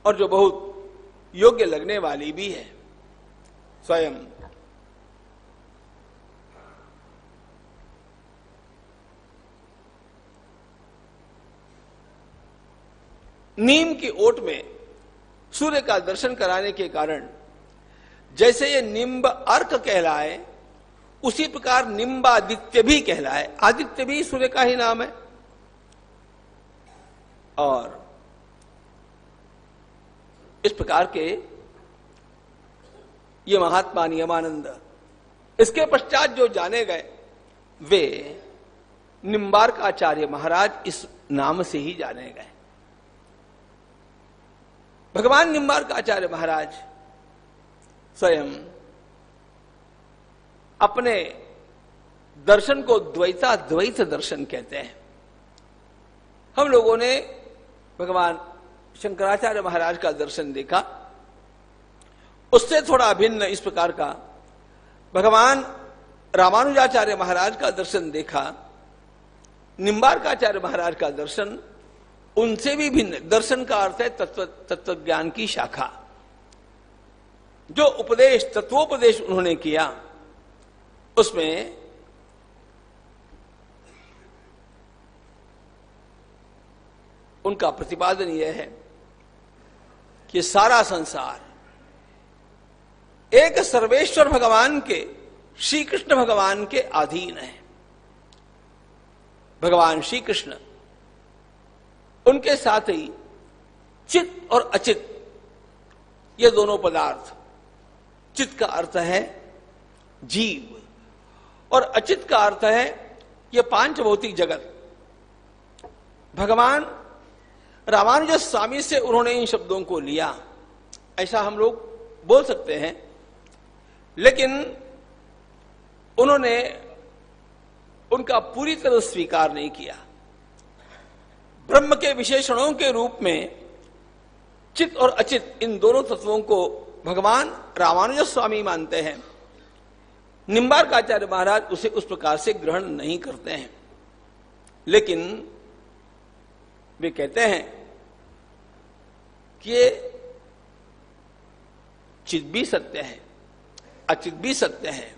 और जो बहुत योग्य लगने वाली भी है। स्वयं नीम की ओट में सूर्य का दर्शन कराने के कारण जैसे ये निम्ब अर्क कहलाए, उसी प्रकार निम्बादित्य भी कहलाए। आदित्य भी सूर्य का ही नाम है। और इस प्रकार के ये महात्मा नियमानंद, इसके पश्चात जो जाने गए वे निम्बार्क आचार्य महाराज इस नाम से ही जाने गए। भगवान निम्बार्क आचार्य महाराज स्वयं अपने दर्शन को द्वैत दर्शन कहते हैं। हम लोगों ने भगवान शंकराचार्य महाराज का दर्शन देखा, उससे थोड़ा भिन्न इस प्रकार का भगवान रामानुजाचार्य महाराज का दर्शन देखा। निम्बार्काचार्य महाराज का दर्शन उनसे भी भिन्न। दर्शन का अर्थ है तत्व ज्ञान की शाखा। जो उपदेश, तत्वोपदेश उन्होंने किया, उसमें उनका प्रतिपादन यह है कि सारा संसार एक सर्वेश्वर भगवान के, श्री कृष्ण भगवान के अधीन है। भगवान श्री कृष्ण, उनके साथ ही चित और अचित, ये दोनों पदार्थ, चित का अर्थ है जीव और अचित का अर्थ है ये पांच भौतिक जगत। भगवान रामानुज स्वामी से उन्होंने इन शब्दों को लिया, ऐसा हम लोग बोल सकते हैं, लेकिन उन्होंने उनका पूरी तरह स्वीकार नहीं किया। ब्रह्म के विशेषणों के रूप में चित और अचित, इन दोनों तत्वों को भगवान रामानुज स्वामी मानते हैं। निम्बार्काचार्य महाराज उसे उस प्रकार से ग्रहण नहीं करते हैं, लेकिन वे कहते हैं कि ये चित भी सत्य है, अचित भी सत्य है,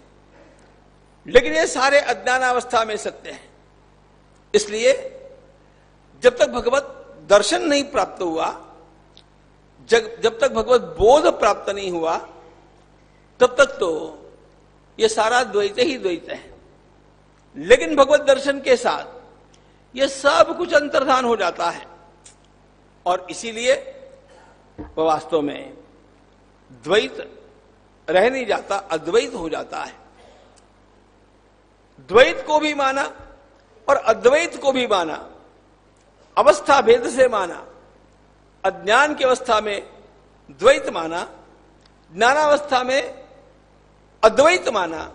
लेकिन ये सारे अज्ञानावस्था में सत्य है। इसलिए जब तक भगवत दर्शन नहीं प्राप्त हुआ, जब तक भगवत बोध प्राप्त नहीं हुआ, तब तक तो ये सारा द्वैत ही द्वैत है। लेकिन भगवत दर्शन के साथ ये सब कुछ अंतर्धान हो जाता है और इसीलिए वह वास्तव में द्वैत रह नहीं जाता, अद्वैत हो जाता है। द्वैत को भी माना और अद्वैत को भी माना, अवस्था भेद से माना। अज्ञान की अवस्था में द्वैत माना, ज्ञानावस्था में अद्वैत माना।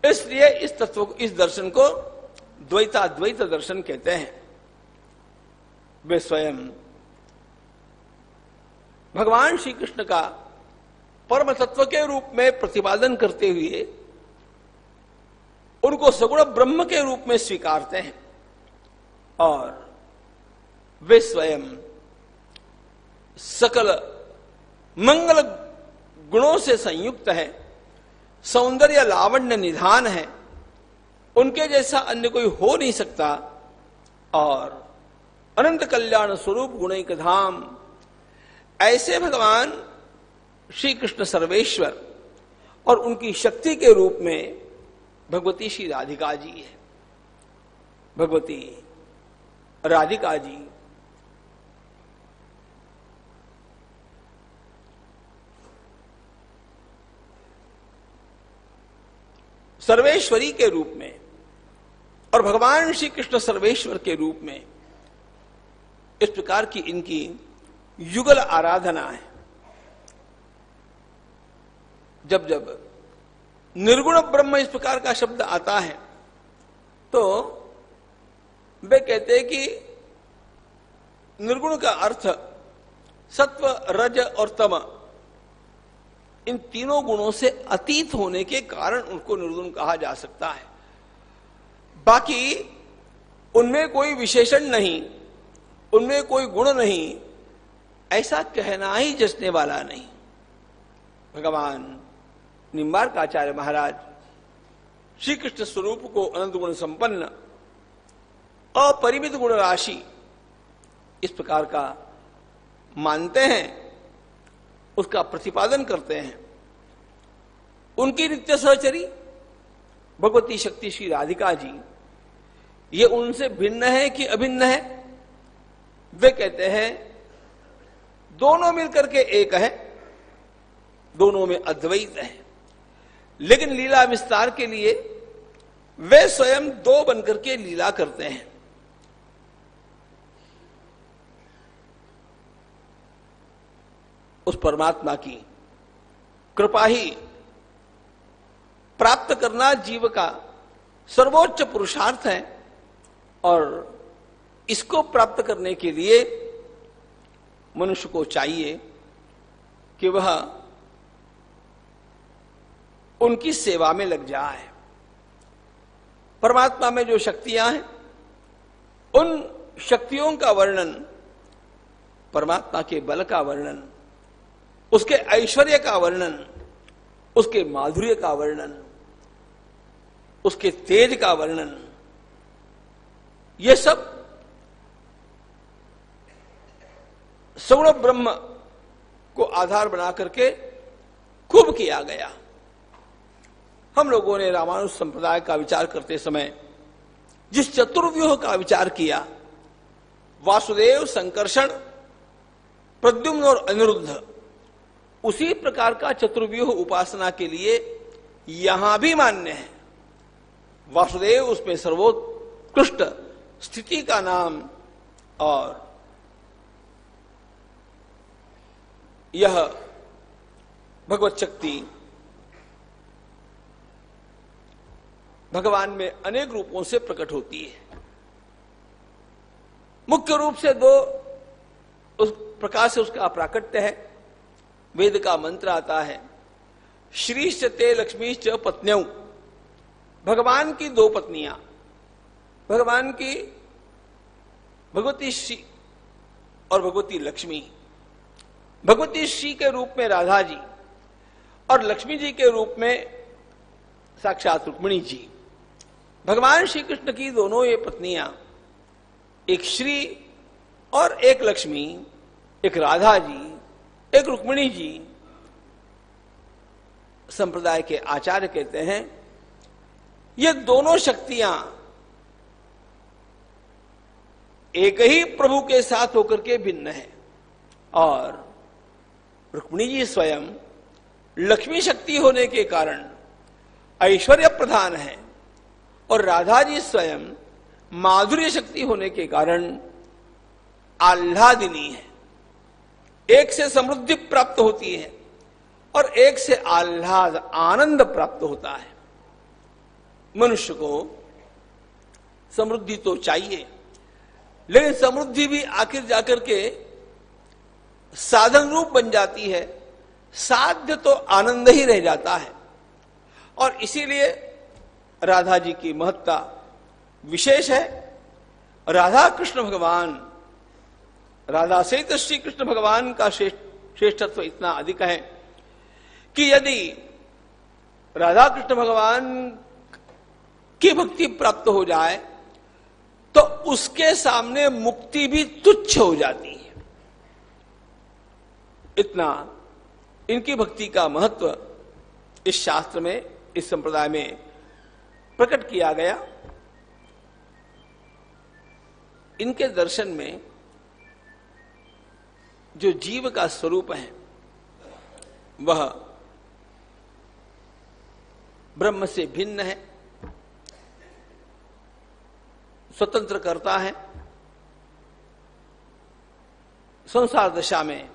इसलिए इस तत्व को, इस दर्शन को द्वैताद्वैत दर्शन कहते हैं। वे स्वयं भगवान श्री कृष्ण का परम तत्व के रूप में प्रतिपादन करते हुए उनको सगुण ब्रह्म के रूप में स्वीकारते हैं और वे स्वयं सकल मंगल गुणों से संयुक्त है, सौंदर्य लावण्य निधान है, उनके जैसा अन्य कोई हो नहीं सकता। और अनंत कल्याण स्वरूप गुणैक धाम, ऐसे भगवान श्री कृष्ण सर्वेश्वर और उनकी शक्ति के रूप में भगवती श्री राधिका जी है। भगवती राधिका जी सर्वेश्वरी के रूप में और भगवान श्री कृष्ण सर्वेश्वर के रूप में, इस प्रकार की इनकी युगल आराधना है। जब जब निर्गुण ब्रह्म इस प्रकार का शब्द आता है तो वे कहते हैं कि निर्गुण का अर्थ सत्व, रज और तम, इन तीनों गुणों से अतीत होने के कारण उनको निर्गुण कहा जा सकता है। बाकी उनमें कोई विशेषण नहीं, उनमें कोई गुण नहीं, ऐसा कहना ही जचने वाला नहीं। भगवान निम्बार्काचार्य महाराज श्री कृष्ण स्वरूप को अनंत गुण संपन्न, अपरिमित गुण राशि, इस प्रकार का मानते हैं, उसका प्रतिपादन करते हैं। उनकी नित्य सहचरी भगवती शक्ति श्री राधिका जी ये उनसे भिन्न है कि अभिन्न है? वे कहते हैं दोनों मिलकर के एक है, दोनों में अद्वैत है, लेकिन लीला विस्तार के लिए वे स्वयं दो बनकर के लीला करते हैं। उस परमात्मा की कृपा ही प्राप्त करना जीव का सर्वोच्च पुरुषार्थ है, और इसको प्राप्त करने के लिए मनुष्य को चाहिए कि वह उनकी सेवा में लग जाए। परमात्मा में जो शक्तियां हैं, उन शक्तियों का वर्णन, परमात्मा के बल का वर्णन, उसके ऐश्वर्य का वर्णन, उसके माधुर्य का वर्णन, उसके तेज का वर्णन, ये सब सगुण ब्रह्म को आधार बना करके खूब किया गया। हम लोगों ने रामानुज संप्रदाय का विचार करते समय जिस चतुर्व्यूह का विचार किया, वासुदेव, संकर्षण, प्रद्युम्न और अनिरुद्ध, उसी प्रकार का चतुर्व्यूह उपासना के लिए यहां भी मान्य है। वासुदेव उसमें सर्वोत्कृष्ट स्थिति का नाम, और यह भगवत शक्ति भगवान में अनेक रूपों से प्रकट होती है। मुख्य रूप से दो उस प्रकार से उसका प्राकट्य है। वेद का मंत्र आता है, श्रीश्च ते लक्ष्मीश्च पत्न्यौ, भगवान की दो पत्नियां, भगवान की भगवती श्री और भगवती लक्ष्मी। भगवती श्री के रूप में राधा जी और लक्ष्मी जी के रूप में साक्षात रुक्मिणी जी। भगवान श्री कृष्ण की दोनों ये पत्नियां, एक श्री और एक लक्ष्मी, एक राधा जी, एक रुक्मिणी जी, संप्रदाय के आचार्य कहते हैं ये दोनों शक्तियां एक ही प्रभु के साथ होकर के भिन्न है, और रुक्मिणी जी स्वयं लक्ष्मी शक्ति होने के कारण ऐश्वर्य प्रधान है, और राधा जी स्वयं माधुर्य शक्ति होने के कारण आह्लादिनी है। एक से समृद्धि प्राप्त होती है और एक से आह्लाद, आनंद प्राप्त होता है। मनुष्य को समृद्धि तो चाहिए, लेकिन समृद्धि भी आखिर जाकर के साधन रूप बन जाती है, साध्य तो आनंद ही रह जाता है। और इसीलिए राधा जी की महत्ता विशेष है। राधा कृष्ण भगवान, राधा सहित श्री कृष्ण भगवान का श्रेष्ठत्व इतना अधिक है कि यदि राधा कृष्ण भगवान की भक्ति प्राप्त हो जाए तो उसके सामने मुक्ति भी तुच्छ हो जाती है। इतना इनकी भक्ति का महत्व इस शास्त्र में, इस संप्रदाय में प्रकट किया गया। इनके दर्शन में जो जीव का स्वरूप है वह ब्रह्म से भिन्न है, स्वतंत्र करता है। संसार दशा में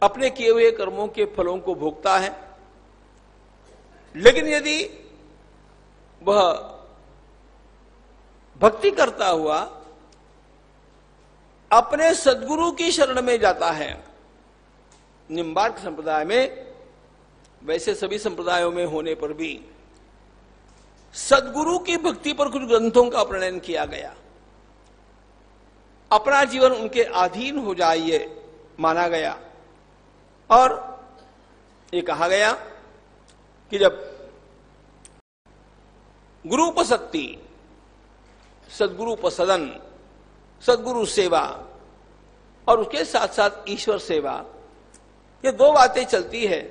अपने किए हुए कर्मों के फलों को भोगता है, लेकिन यदि वह भक्ति करता हुआ अपने सद्गुरु की शरण में जाता है, निम्बार्क संप्रदाय में, वैसे सभी संप्रदायों में होने पर भी सद्गुरु की भक्ति पर कुछ ग्रंथों का प्रणयन किया गया। अपना जीवन उनके अधीन हो जाए ये माना गया, और ये कहा गया कि जब गुरुपसक्ति, सद्गुरुपसदन, सद्गुरु सेवा और उसके साथ साथ ईश्वर सेवा, ये दो बातें चलती है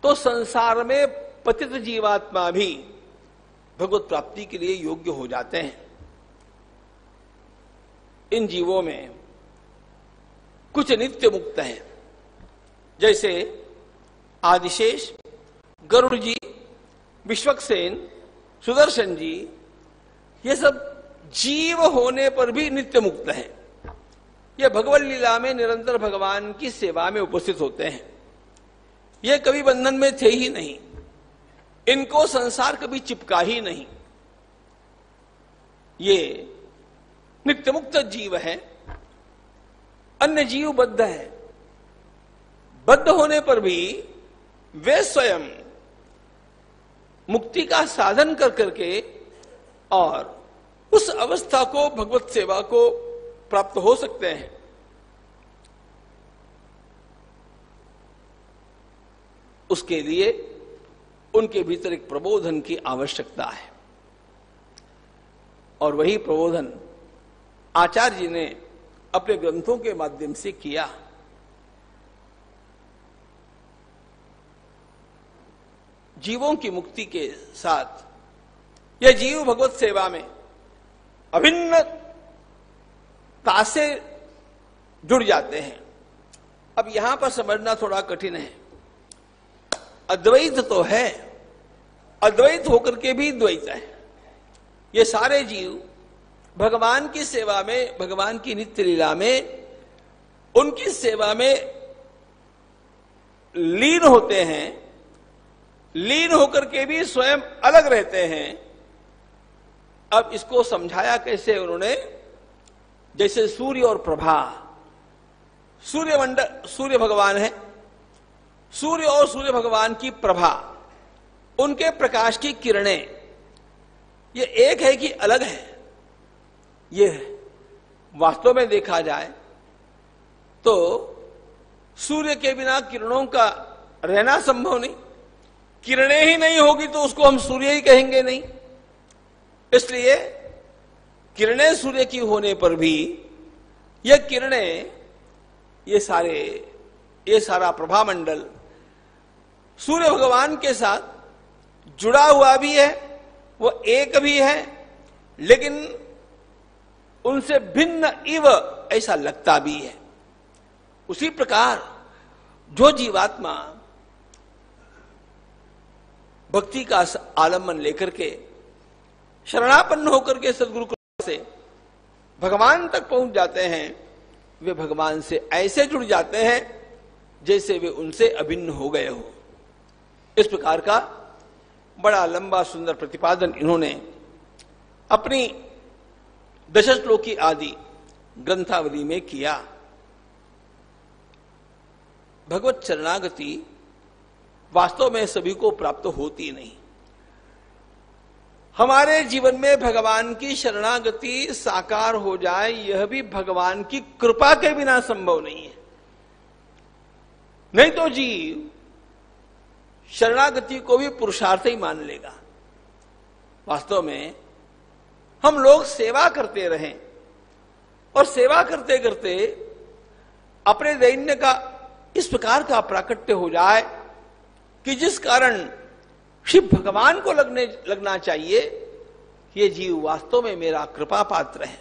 तो संसार में पतित जीवात्मा भी भगवत प्राप्ति के लिए योग्य हो जाते हैं। इन जीवों में कुछ नित्य मुक्त हैं, जैसे आदिशेष, गरुड़ जी, विश्वक्सेन, सुदर्शन जी, ये सब जीव होने पर भी नित्य मुक्त हैं। ये भगवत लीला में निरंतर भगवान की सेवा में उपस्थित होते हैं। ये कभी बंधन में थे ही नहीं, इनको संसार कभी चिपका ही नहीं। ये नित्य मुक्त जीव है। अन्य जीव बद्ध है। बद्ध होने पर भी वे स्वयं मुक्ति का साधन कर करके और उस अवस्था को, भगवत सेवा को प्राप्त हो सकते हैं। उसके लिए उनके भीतर एक प्रबोधन की आवश्यकता है, और वही प्रबोधन आचार्य जी ने अपने ग्रंथों के माध्यम से किया। जीवों की मुक्ति के साथ यह जीव भगवत सेवा में अभिन्नता से जुड़ जाते हैं। अब यहां पर समझना थोड़ा कठिन है। अद्वैत तो है, अद्वैत होकर के भी द्वैत है। ये सारे जीव भगवान की सेवा में, भगवान की नित्य लीला में, उनकी सेवा में लीन होते हैं। लीन होकर के भी स्वयं अलग रहते हैं। अब इसको समझाया कैसे उन्होंने, जैसे सूर्य और प्रभा। सूर्य भगवान है, सूर्य और सूर्य भगवान की प्रभा, उनके प्रकाश की किरणें, ये एक है कि अलग है? ये वास्तव में देखा जाए तो सूर्य के बिना किरणों का रहना संभव नहीं। किरणें ही नहीं होगी तो उसको हम सूर्य ही कहेंगे नहीं। इसलिए किरणें सूर्य की होने पर भी ये किरणें, ये सारा प्रभामंडल सूर्य भगवान के साथ जुड़ा हुआ भी है, वो एक भी है, लेकिन उनसे भिन्न इव ऐसा लगता भी है। उसी प्रकार जो जीवात्मा भक्ति का आलम्बन लेकर के, शरणापन्न होकर के सदगुरु कृपा से भगवान तक पहुंच जाते हैं, वे भगवान से ऐसे जुड़ जाते हैं जैसे वे उनसे अभिन्न हो गए हो। इस प्रकार का बड़ा लंबा सुंदर प्रतिपादन इन्होंने अपनी दशश्लोकी आदि ग्रंथावली में किया। भगवत शरणागति वास्तव में सभी को प्राप्त होती नहीं। हमारे जीवन में भगवान की शरणागति साकार हो जाए, यह भी भगवान की कृपा के बिना संभव नहीं है। नहीं तो जीव शरणागति को भी पुरुषार्थ ही मान लेगा। वास्तव में हम लोग सेवा करते रहें और सेवा करते करते अपने दैन्य का इस प्रकार का प्राकट्य हो जाए कि जिस कारण शिव भगवान को लगना चाहिए कि ये जीव वास्तव में मेरा कृपा पात्र है।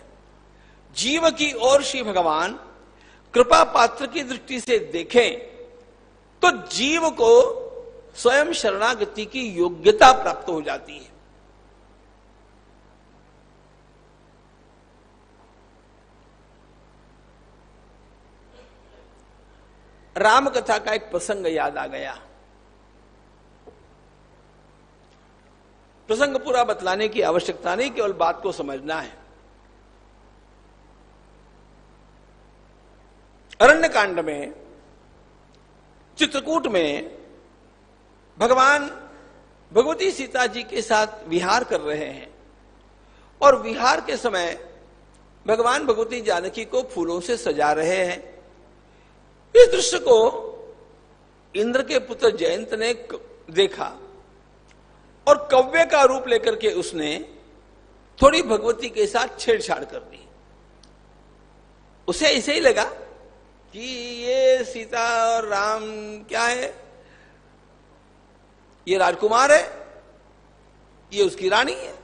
जीव की ओर श्री भगवान कृपा पात्र की दृष्टि से देखें तो जीव को स्वयं शरणागति की योग्यता प्राप्त हो जाती है। राम कथा का एक प्रसंग याद आ गया। प्रसंग पूरा बतलाने की आवश्यकता नहीं, केवल बात को समझना है। अरण्य कांड में, चित्रकूट में भगवान भगवती सीता जी के साथ विहार कर रहे हैं, और विहार के समय भगवान भगवती जानकी को फूलों से सजा रहे हैं। इस दृश्य को इंद्र के पुत्र जयंत ने देखा और कव्य का रूप लेकर के उसने थोड़ी भगवती के साथ छेड़छाड़ कर दी। उसे ऐसे ही लगा कि ये सीता और राम क्या है, ये राजकुमार है, ये उसकी रानी है,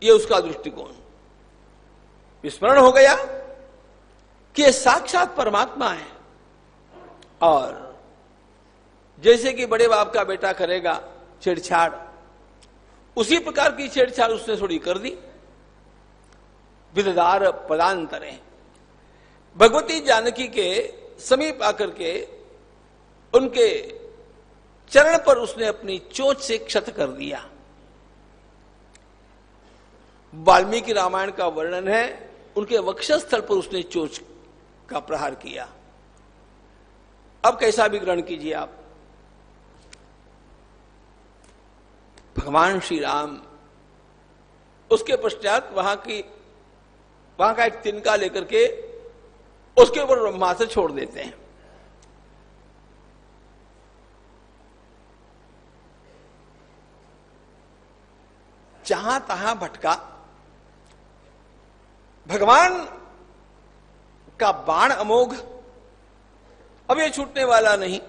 ये उसका दृष्टिकोण। विस्मरण हो गया कि ये साक्षात परमात्मा है। और जैसे कि बड़े बाप का बेटा करेगा छेड़छाड़, उसी प्रकार की छेड़छाड़ उसने थोड़ी कर दी। विददार पदांतरे, भगवती जानकी के समीप आकर के उनके चरण पर उसने अपनी चोंच से क्षत कर दिया। वाल्मीकि रामायण का वर्णन है, उनके वक्षस्थल पर उसने चोंच का प्रहार किया। अब कैसा भी ग्रहण कीजिए आप, भगवान श्री राम उसके पश्चात वहां का एक तिनका लेकर के उसके ऊपर ब्रह्मास्त्र छोड़ देते हैं। जहां तहां भटका, भगवान का बाण अमोघ, अब ये छूटने वाला नहीं।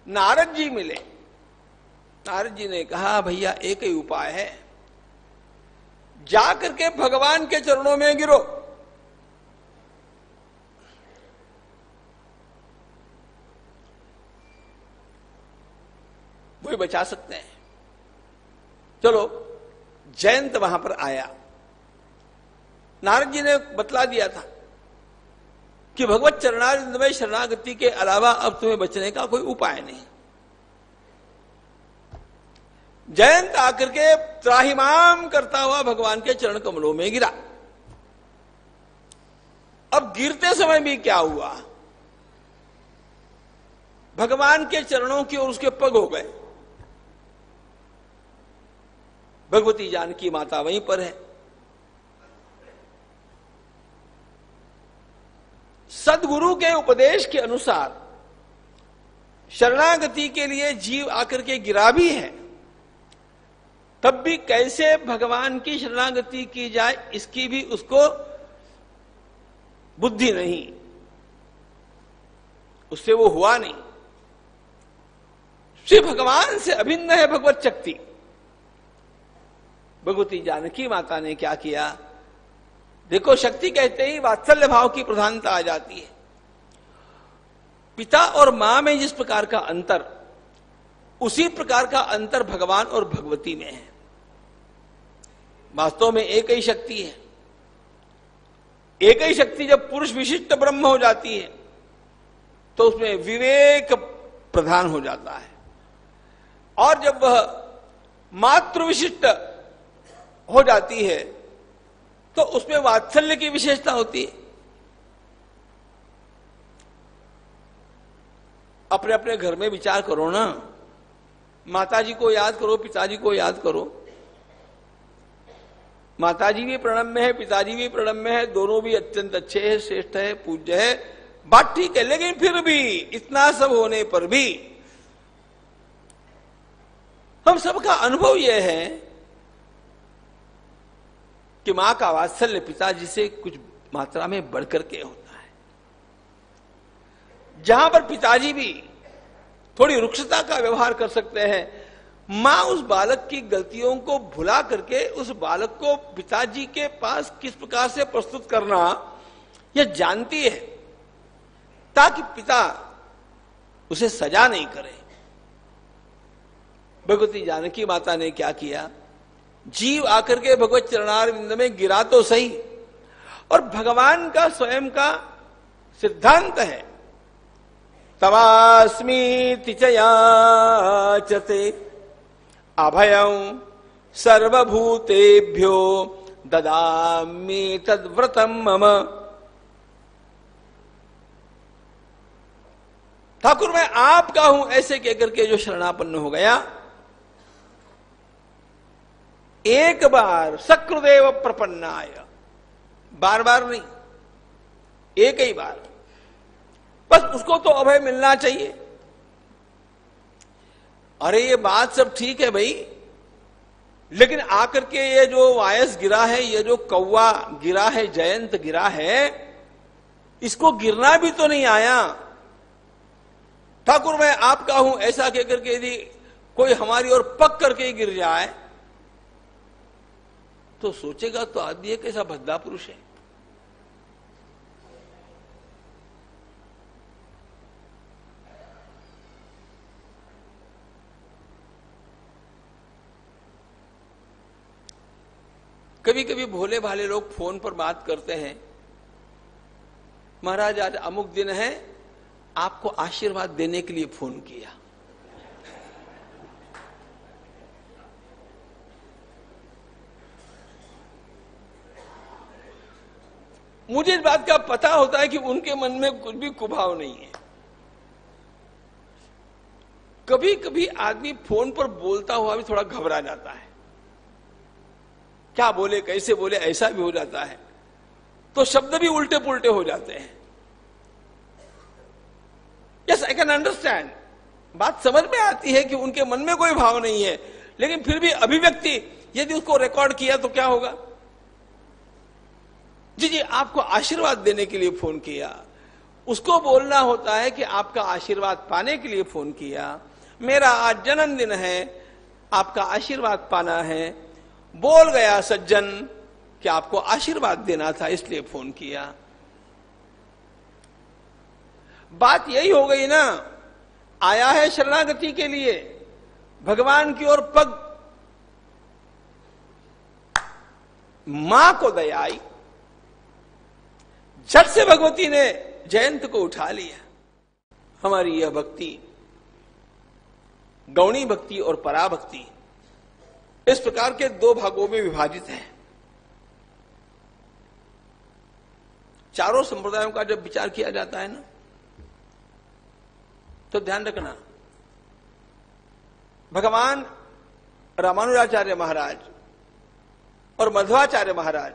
नारद जी मिले, नारद जी ने कहा भैया एक ही उपाय है, जाकर के भगवान के चरणों में गिरो। वही बचा सकते हैं। चलो, जयंत वहां पर आया। नारद जी ने बतला दिया था कि भगवत चरणारविंद में शरणागति के अलावा अब तुम्हें बचने का कोई उपाय नहीं। जयंत आकर के त्राहिमाम करता हुआ भगवान के चरण कमलों में गिरा। अब गिरते समय भी क्या हुआ, भगवान के चरणों की ओर उसके पग हो गए। भगवती जानकी माता वहीं पर है। सदगुरु के उपदेश के अनुसार शरणागति के लिए जीव आकर के गिरा भी है, तब भी कैसे भगवान की शरणागति की जाए इसकी भी उसको बुद्धि नहीं, उससे वो हुआ नहीं। श्री भगवान से अभिन्न है भगवत शक्ति। भगवती जानकी माता ने क्या किया, देखो शक्ति कहते ही वात्सल्य भाव की प्रधानता आ जाती है। पिता और मां में जिस प्रकार का अंतर, उसी प्रकार का अंतर भगवान और भगवती में है। वास्तव में एक ही शक्ति है। एक ही शक्ति जब पुरुष विशिष्ट ब्रह्म हो जाती है तो उसमें विवेक प्रधान हो जाता है, और जब वह मातृ विशिष्ट हो जाती है तो उसमें वात्सल्य की विशेषता होती है। अपने अपने घर में विचार करो ना, माताजी को याद करो, पिताजी को याद करो। माताजी भी प्रणम में है, पिताजी भी प्रणम में है, दोनों भी अत्यंत अच्छे हैं, श्रेष्ठ है, पूज्य है, बात ठीक है। लेकिन फिर भी इतना सब होने पर भी हम सबका अनुभव यह है कि मां का वात्सल्य पिताजी से कुछ मात्रा में बढ़कर के होता है। जहां पर पिताजी भी थोड़ी रुक्षता का व्यवहार कर सकते हैं, मां उस बालक की गलतियों को भुला करके उस बालक को पिताजी के पास किस प्रकार से प्रस्तुत करना यह जानती है, ताकि पिता उसे सजा नहीं करे। भगवती जानकी माता ने क्या किया, जीव आकर के भगवत चरणारविंद में गिरा तो सही, और भगवान का स्वयं का सिद्धांत है, तवास्मीति च याचते अभयं सर्वभूतेभ्यो ददामि तद्व्रतम मम। ठाकुर मैं आपका हूं ऐसे कहकर के जो शरणापन्न हो गया, एक बार सकृदेव प्रपन्नाय, बार बार नहीं, एक ही बार, बस उसको तो अभय मिलना चाहिए। अरे ये बात सब ठीक है भाई, लेकिन आकर के ये जो वायस गिरा है, ये जो कौवा गिरा है, जयंत गिरा है, इसको गिरना भी तो नहीं आया। ठाकुर मैं आपका हूं ऐसा कहकर के यदि कोई हमारी ओर पक करके ही गिर जाए तो सोचेगा तो आदमी एक ऐसा भद्दा पुरुष है। कभी कभी भोले भाले लोग फोन पर बात करते हैं, महाराज आज अमुक दिन है, आपको आशीर्वाद देने के लिए फोन किया। मुझे इस बात का पता होता है कि उनके मन में कुछ भी कुभाव नहीं है। कभी कभी आदमी फोन पर बोलता हुआ भी थोड़ा घबरा जाता है, क्या बोले कैसे बोले, ऐसा भी हो जाता है, तो शब्द भी उल्टे पुल्टे हो जाते हैं। यस, आई कैन अंडरस्टैंड, बात समझ में आती है कि उनके मन में कोई भाव नहीं है, लेकिन फिर भी अभिव्यक्ति यदि उसको रिकॉर्ड किया तो क्या होगा। जी जी, आपको आशीर्वाद देने के लिए फोन किया। उसको बोलना होता है कि आपका आशीर्वाद पाने के लिए फोन किया, मेरा आज जन्मदिन है, आपका आशीर्वाद पाना है। बोल गया सज्जन कि आपको आशीर्वाद देना था, इसलिए फोन किया। बात यही हो गई ना, आया है शरणागति के लिए, भगवान की ओर पग, मां को दया आई, झट से भगवती ने जयंत को उठा लिया। हमारी यह भक्ति गौणी भक्ति और पराभक्ति इस प्रकार के दो भागों में विभाजित है। चारों संप्रदायों का जब विचार किया जाता है ना, तो ध्यान रखना, भगवान रामानुजाचार्य महाराज और मध्वाचार्य महाराज,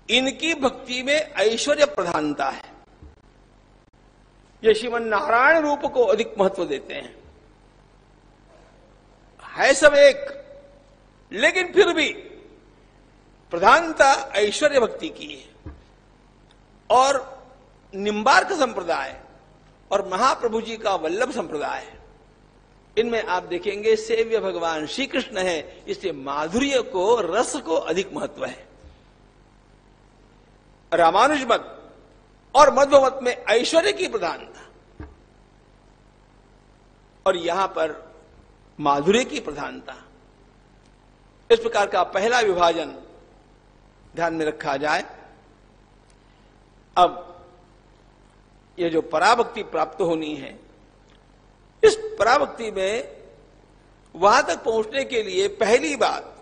इनकी भक्ति में ऐश्वर्य प्रधानता है। ये श्रीमन नारायण रूप को अधिक महत्व देते हैं। है सब एक, लेकिन फिर भी प्रधानता ऐश्वर्य भक्ति की है। और निम्बार्क संप्रदाय और महाप्रभु जी का वल्लभ संप्रदाय, इनमें आप देखेंगे सेव्य भगवान श्री कृष्ण है, इसलिए माधुर्य को, रस को अधिक महत्व है। रामानुज मत और मध्व मत में ऐश्वर्य की प्रधानता और यहां पर माधुर्य की प्रधानता। इस प्रकार का पहला विभाजन ध्यान में रखा जाए। अब ये जो पराभक्ति प्राप्त होनी है, इस पराभक्ति में वहां तक पहुंचने के लिए पहली बात,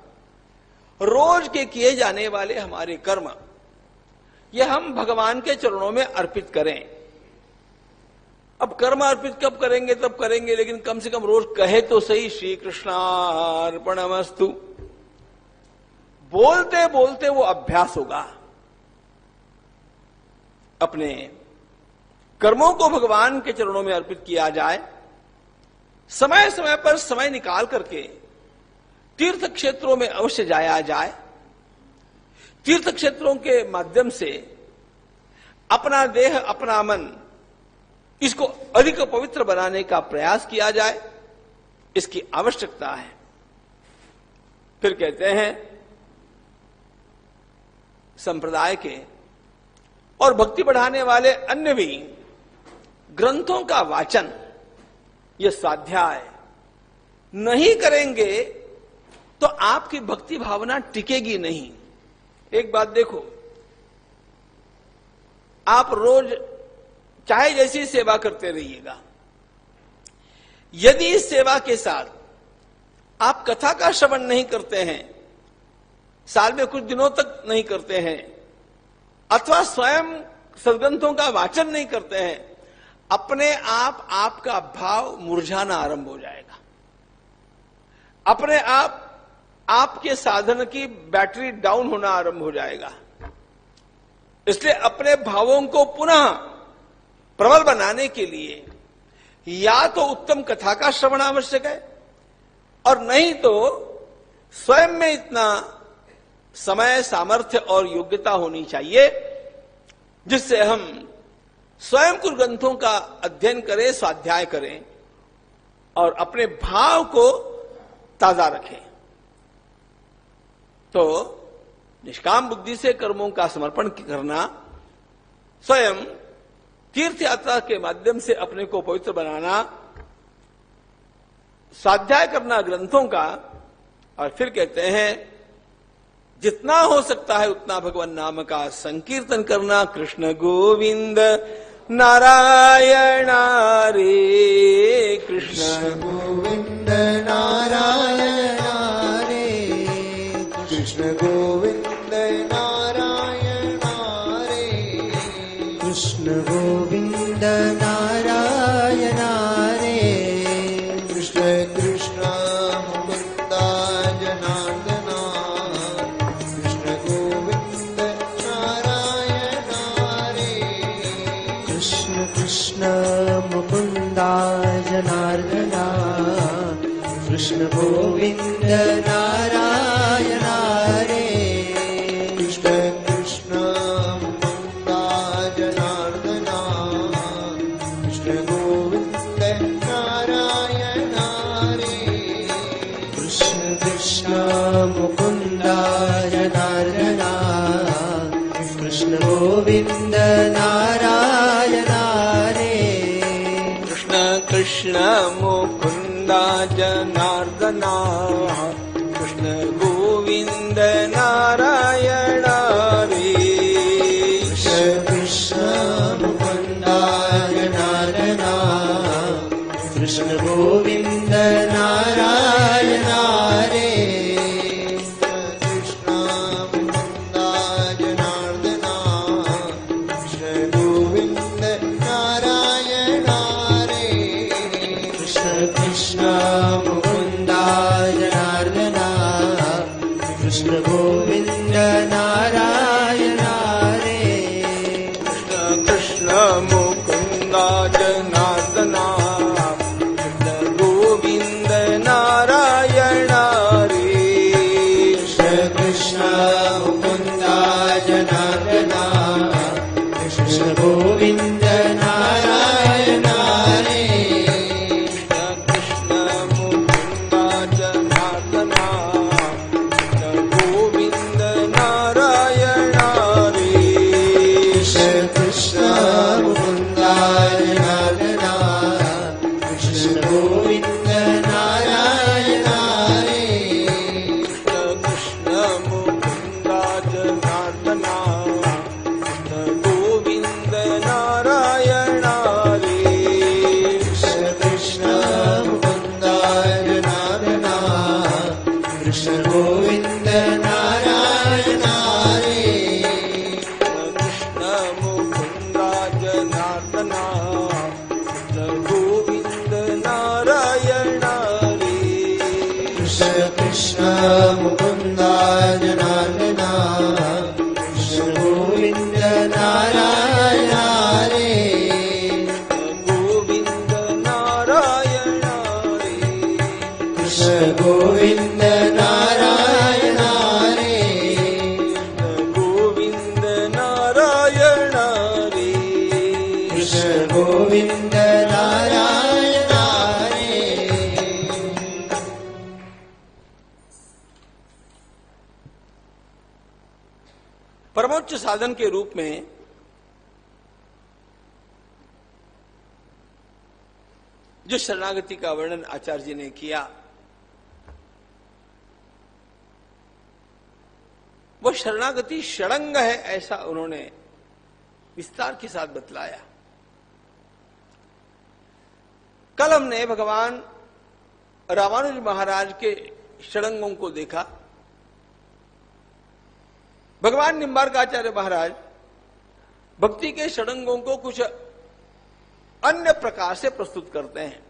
रोज के किए जाने वाले हमारे कर्म ये हम भगवान के चरणों में अर्पित करें। अब कर्म अर्पित कब करेंगे, तब करेंगे, लेकिन कम से कम रोज कहे तो सही, श्री कृष्णार्पणमस्तु। बोलते बोलते वो अभ्यास होगा। अपने कर्मों को भगवान के चरणों में अर्पित किया जाए। समय समय पर समय निकाल करके तीर्थ क्षेत्रों में अवश्य जाया जाए। तीर्थ क्षेत्रों के माध्यम से अपना देह, अपना मन, इसको अधिक पवित्र बनाने का प्रयास किया जाए, इसकी आवश्यकता है। फिर कहते हैं संप्रदाय के और भक्ति बढ़ाने वाले अन्य भी ग्रंथों का वाचन, यह स्वाध्याय नहीं करेंगे तो आपकी भक्ति भावना टिकेगी नहीं। एक बात देखो, आप रोज चाहे जैसी सेवा करते रहिएगा, यदि इस सेवा के साथ आप कथा का श्रवण नहीं करते हैं, साल में कुछ दिनों तक नहीं करते हैं, अथवा स्वयं सद्ग्रंथों का वाचन नहीं करते हैं, अपने आप आपका भाव मुरझाना आरंभ हो जाएगा। अपने आप आपके साधन की बैटरी डाउन होना आरंभ हो जाएगा। इसलिए अपने भावों को पुनः प्रबल बनाने के लिए या तो उत्तम कथा का श्रवण आवश्यक है, और नहीं तो स्वयं में इतना समय, सामर्थ्य और योग्यता होनी चाहिए जिससे हम स्वयं कुछ ग्रंथों का अध्ययन करें, स्वाध्याय करें। और अपने भाव को ताजा रखें। तो निष्काम बुद्धि से कर्मों का समर्पण करना, स्वयं तीर्थ यात्रा के माध्यम से अपने को पवित्र बनाना, स्वाध्याय करना ग्रंथों का, और फिर कहते हैं जितना हो सकता है उतना भगवान नाम का संकीर्तन करना। कृष्ण गोविंद नारायण हरे, कृष्ण गोविंद नारायण हरे, कृष्ण गोविंद नारायण हरे, कृष्ण गोविंद नारायण हरे, कृष्ण कृष्ण मुकुंद जनार्दन, कृष्ण गोविंद नारायण हरे, कृष्ण कृष्ण मुकुंद जनार्दन, कृष्ण गोविंद नारायण हरे, कृष्ण कृष्ण मुकुंद जनार्दन, कृष्ण गोविंद नारायण हरे, कृष्ण कृष्ण मुकुंद जनार्दन, कृष्ण गोविंद नारायण हरे, कृष्ण कृष्ण मुकुंद जनार्दन, कृष्ण गोविंद नारायण हरे, कृष्ण कृष्ण मुकुंद जनार्दन, कृष्ण गोविंद नारायण हरे, कृष्ण मुकुंद जनार्दन, कृष्ण गोविंद नारायण हरे, कृष्ण कृष्ण मुकुंद जनार्दन, कृष्ण गोविंद नारायण हरे, कृष्ण कृष्ण मुकुंद जनार्दन, कृष्ण गोविंद नारायण हरे, कृष्ण कृष्ण मुकुंद जनार्दन, कृष्ण गोविंद नारायण हरे, कृष्ण मुकुंद जनार्दन, कृष्ण गोविंद नारायण हरे, कृष्ण कृष्ण मुकुंद जनार्दन, कृष्ण गोविंद नारायण हरे, कृष्ण मुकुंद जनार्दन, कृष्ण गोविंद नारायण हरे, कृष्ण कृष्ण मुकुंद जनार्दन, कृष्ण गोविंद नारायण हरे, कृष्ण मुकुंद जनार्दन, कृष्ण गोविंद नारायण हरे, कृष्ण कृष्ण मुकुंद जनार्दन, कृष्ण गोविंद नारायण हरे, गोविंद नारायण हरे, कृष्ण गोविंद नारायण हरे, गोविंद नारायण हरे, कृष्ण गोविंद नारायण हरे। परमोच्च साधन के रूप में जो शरणागति का वर्णन आचार्य जी ने किया, वो शरणागति षडंग है, ऐसा उन्होंने विस्तार के साथ बतलाया। कल हमने भगवान रामानुज महाराज के षडंगों को देखा। भगवान निम्बार्काचार्य महाराज भक्ति के षडंगों को कुछ अन्य प्रकार से प्रस्तुत करते हैं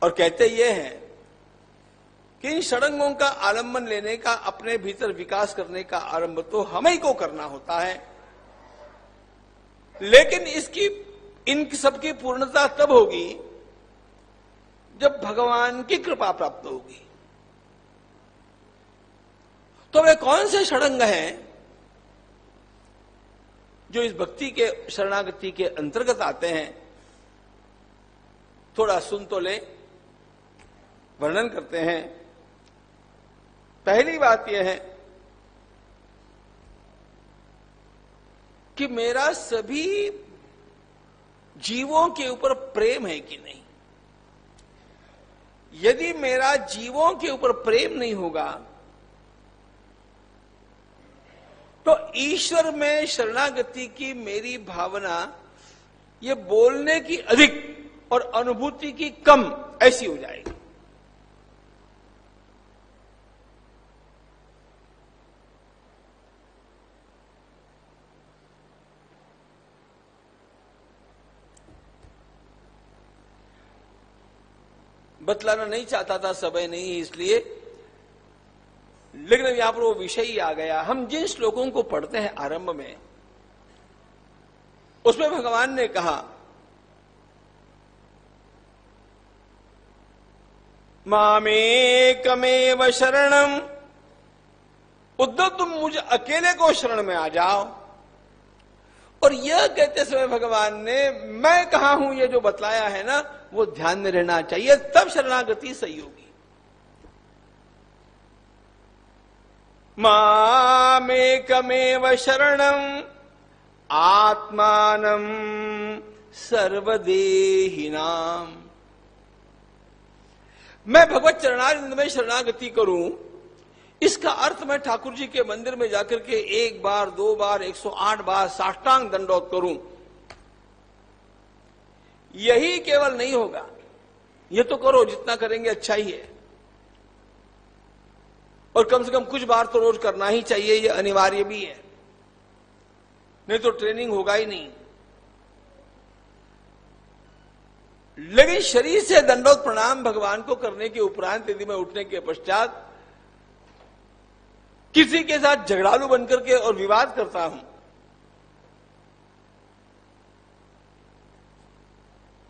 और कहते ये हैं कि इन षडंगों का आलंबन लेने का, अपने भीतर विकास करने का आरंभ तो हमें ही को करना होता है, लेकिन इन सबकी पूर्णता तब होगी जब भगवान की कृपा प्राप्त होगी। तो वे कौन से षडंग हैं जो इस भक्ति के शरणागति के अंतर्गत आते हैं, थोड़ा सुन तो ले। वर्णन करते हैं। पहली बात यह है कि मेरा सभी जीवों के ऊपर प्रेम है कि नहीं। यदि मेरा जीवों के ऊपर प्रेम नहीं होगा तो ईश्वर में शरणागति की मेरी भावना ये बोलने की अधिक और अनुभूति की कम ऐसी हो जाएगी। बतलाना नहीं चाहता था, समय नहीं, इसलिए, लेकिन यहां पर वो विषय ही आ गया। हम जिन श्लोकों को पढ़ते हैं आरंभ में, उसमें भगवान ने कहा मामेकमेव शरणम, उद्धव तुम मुझ अकेले को शरण में आ जाओ। और यह कहते समय भगवान ने मैं कहां हूं ये जो बतलाया है ना, वो ध्यान में रहना चाहिए, तब शरणागति सही होगी। मामेकमेव शरणम आत्मानं सर्वदेहिनाम, मैं भगवत चरणारिंद में शरणागति करूं। इसका अर्थ मैं ठाकुर जी के मंदिर में जाकर के 1 बार 2 बार 108 बार साष्टांग दंडोत करूं, यही केवल नहीं होगा। ये तो करो, जितना करेंगे अच्छा ही है, और कम से कम कुछ बार तो रोज करना ही चाहिए, ये अनिवार्य भी है, नहीं तो ट्रेनिंग होगा ही नहीं। लेकिन शरीर से दंडोत प्रणाम भगवान को करने के उपरांत यदि मैं उठने के पश्चात किसी के साथ झगड़ालू बनकर के और विवाद करता हूं,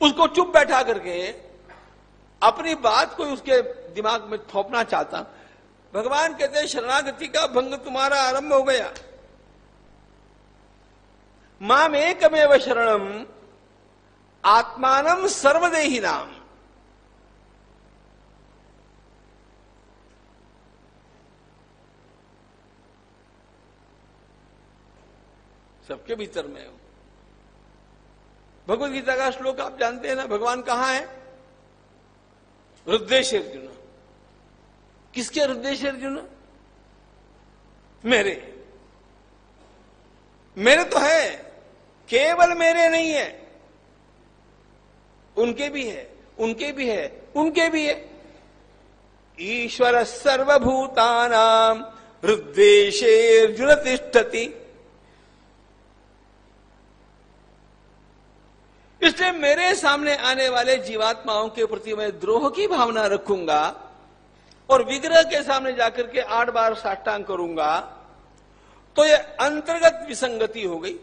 उसको चुप बैठा करके अपनी बात को उसके दिमाग में थोपना चाहता, भगवान कहते हैं शरणागति का भंग तुम्हारा आरंभ हो गया। मामेकमेव शरणम आत्मानं सर्वदेहिनाम, सबके भीतर में हूं। भगवद गीता का श्लोक आप जानते हैं ना, भगवान कहां है? हृदय अर्जुन। किसके हृदय अर्जुन? मेरे। मेरे तो है, केवल मेरे नहीं है, उनके भी है, उनके भी है, उनके भी है। ईश्वर सर्वभूतानां हृदय अर्जुन तिष्ठति। इसलिए मेरे सामने आने वाले जीवात्माओं के प्रति मैं द्रोह की भावना रखूंगा और विग्रह के सामने जाकर के 8 बार साष्टांग करूंगा, तो यह अंतर्गत विसंगति हो गई।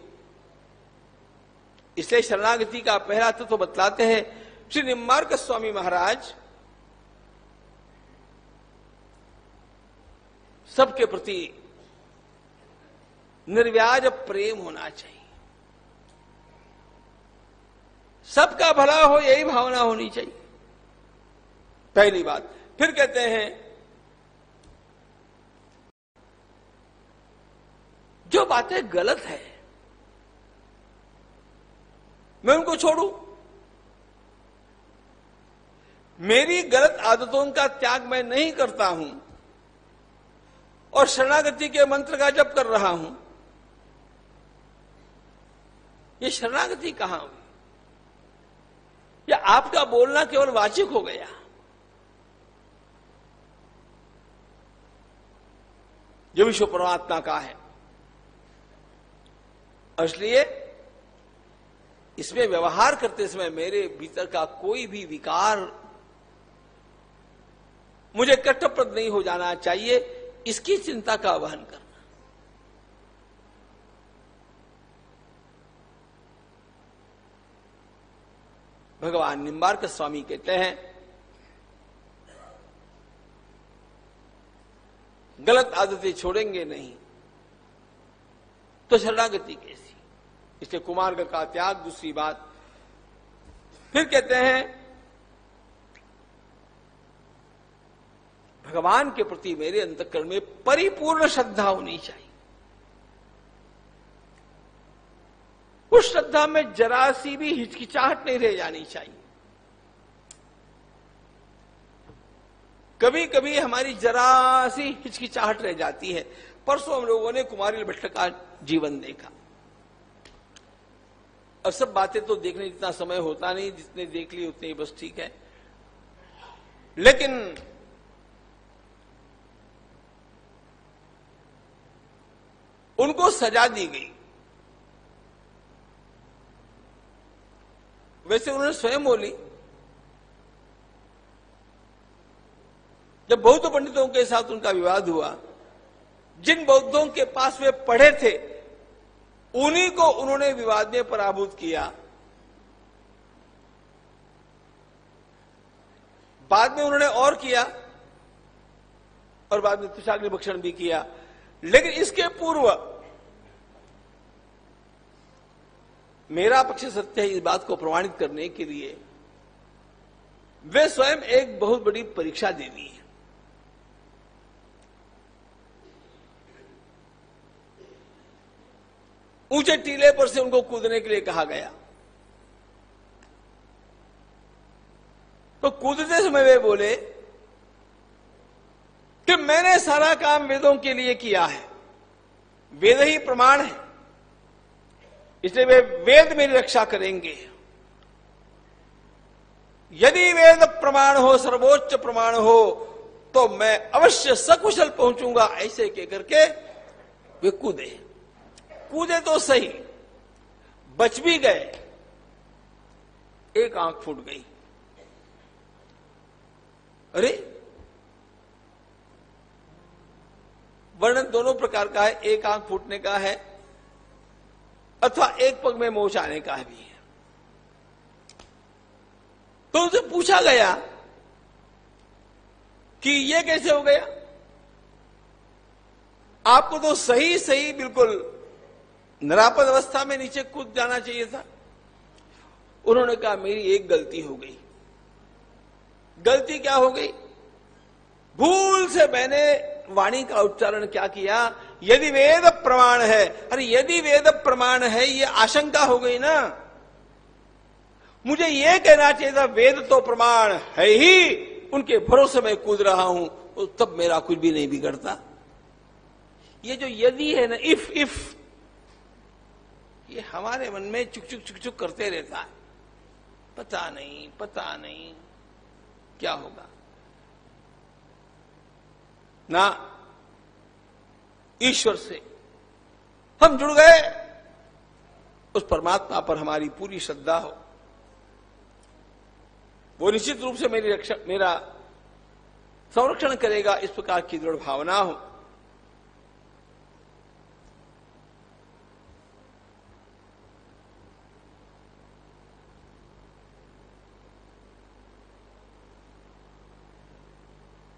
इसलिए शरणागति का पहला तत्व बतलाते हैं श्री निम्बार्क स्वामी महाराज। सबके प्रति निर्व्याज प्रेम होना चाहिए, सबका भला हो यही भावना होनी चाहिए, पहली बात। फिर कहते हैं जो बातें गलत है मैं उनको छोड़ूं, मेरी गलत आदतों का त्याग मैं नहीं करता हूं और शरणागति के मंत्र का जप कर रहा हूं, ये शरणागति कहां हुई? या आपका बोलना केवल वाचिक हो गया? जो विश्व परमात्मा का है, इसलिए इसमें व्यवहार करते समय मेरे भीतर का कोई भी विकार मुझे कष्टप्रद नहीं हो जाना चाहिए, इसकी चिंता का वहन करना। भगवान निम्बार्क स्वामी कहते हैं गलत आदतें छोड़ेंगे नहीं तो शरणागति कैसी? इसलिए कुमार्ग का त्याग दूसरी बात। फिर कहते हैं भगवान के प्रति मेरे अंतःकरण में परिपूर्ण श्रद्धा होनी चाहिए। उस श्रद्धा में जरा सी भी हिचकिचाहट नहीं रह जानी चाहिए। कभी कभी हमारी जरा सी हिचकिचाहट रह जाती है। परसों हम लोगों ने कुमारी भट्ट का जीवन देखा, और सब बातें तो देखने जितना समय होता नहीं, जितने देख ली उतने ही बस ठीक है। लेकिन उनको सजा दी गई। वैसे उन्होंने स्वयं बोली, जब बौद्ध पंडितों के साथ उनका विवाद हुआ, जिन बौद्धों के पास वे पढ़े थे उन्हीं को उन्होंने विवाद में पराभूत किया। बाद में उन्होंने और किया, और बाद में तुषाग्नि भक्षण भी किया। लेकिन इसके पूर्व मेरा पक्ष सत्य है, इस बात को प्रमाणित करने के लिए वे स्वयं एक बहुत बड़ी परीक्षा दे दी है। ऊंचे टीले पर से उनको कूदने के लिए कहा गया, तो कूदते समय वे बोले कि मैंने सारा काम वेदों के लिए किया है, वेद ही प्रमाण है, इसलिए वे वेद मेरी रक्षा करेंगे। यदि वेद प्रमाण हो, सर्वोच्च प्रमाण हो, तो मैं अवश्य सकुशल पहुंचूंगा। ऐसे कह करके वे कूदे तो सही, बच भी गए। एक आंख फूट गई। अरे, वर्णन दोनों प्रकार का है, एक आंख फूटने का है अथवा एक पग में मोच आने का भी है। तो उनसे पूछा गया कि यह कैसे हो गया, आपको तो सही सही बिल्कुल निरापद अवस्था में नीचे कूद जाना चाहिए था। उन्होंने कहा मेरी एक गलती हो गई। गलती क्या हो गई? भूल से मैंने वाणी का उच्चारण क्या किया, यदि वेद प्रमाण है। अरे यदि वेद प्रमाण है, ये आशंका हो गई ना। मुझे यह कहना चाहिए था वेद तो प्रमाण है ही, उनके भरोसे में कूद रहा हूं, तो तब मेरा कुछ भी नहीं बिगड़ता। ये जो यदि है ना, इफ ये हमारे मन में चुक चुक चुक चुक करते रहता है। पता नहीं क्या होगा ना। ईश्वर से हम जुड़ गए, उस परमात्मा पर हमारी पूरी श्रद्धा हो, वो निश्चित रूप से मेरा संरक्षण करेगा, इस प्रकार की दृढ़ भावना हो।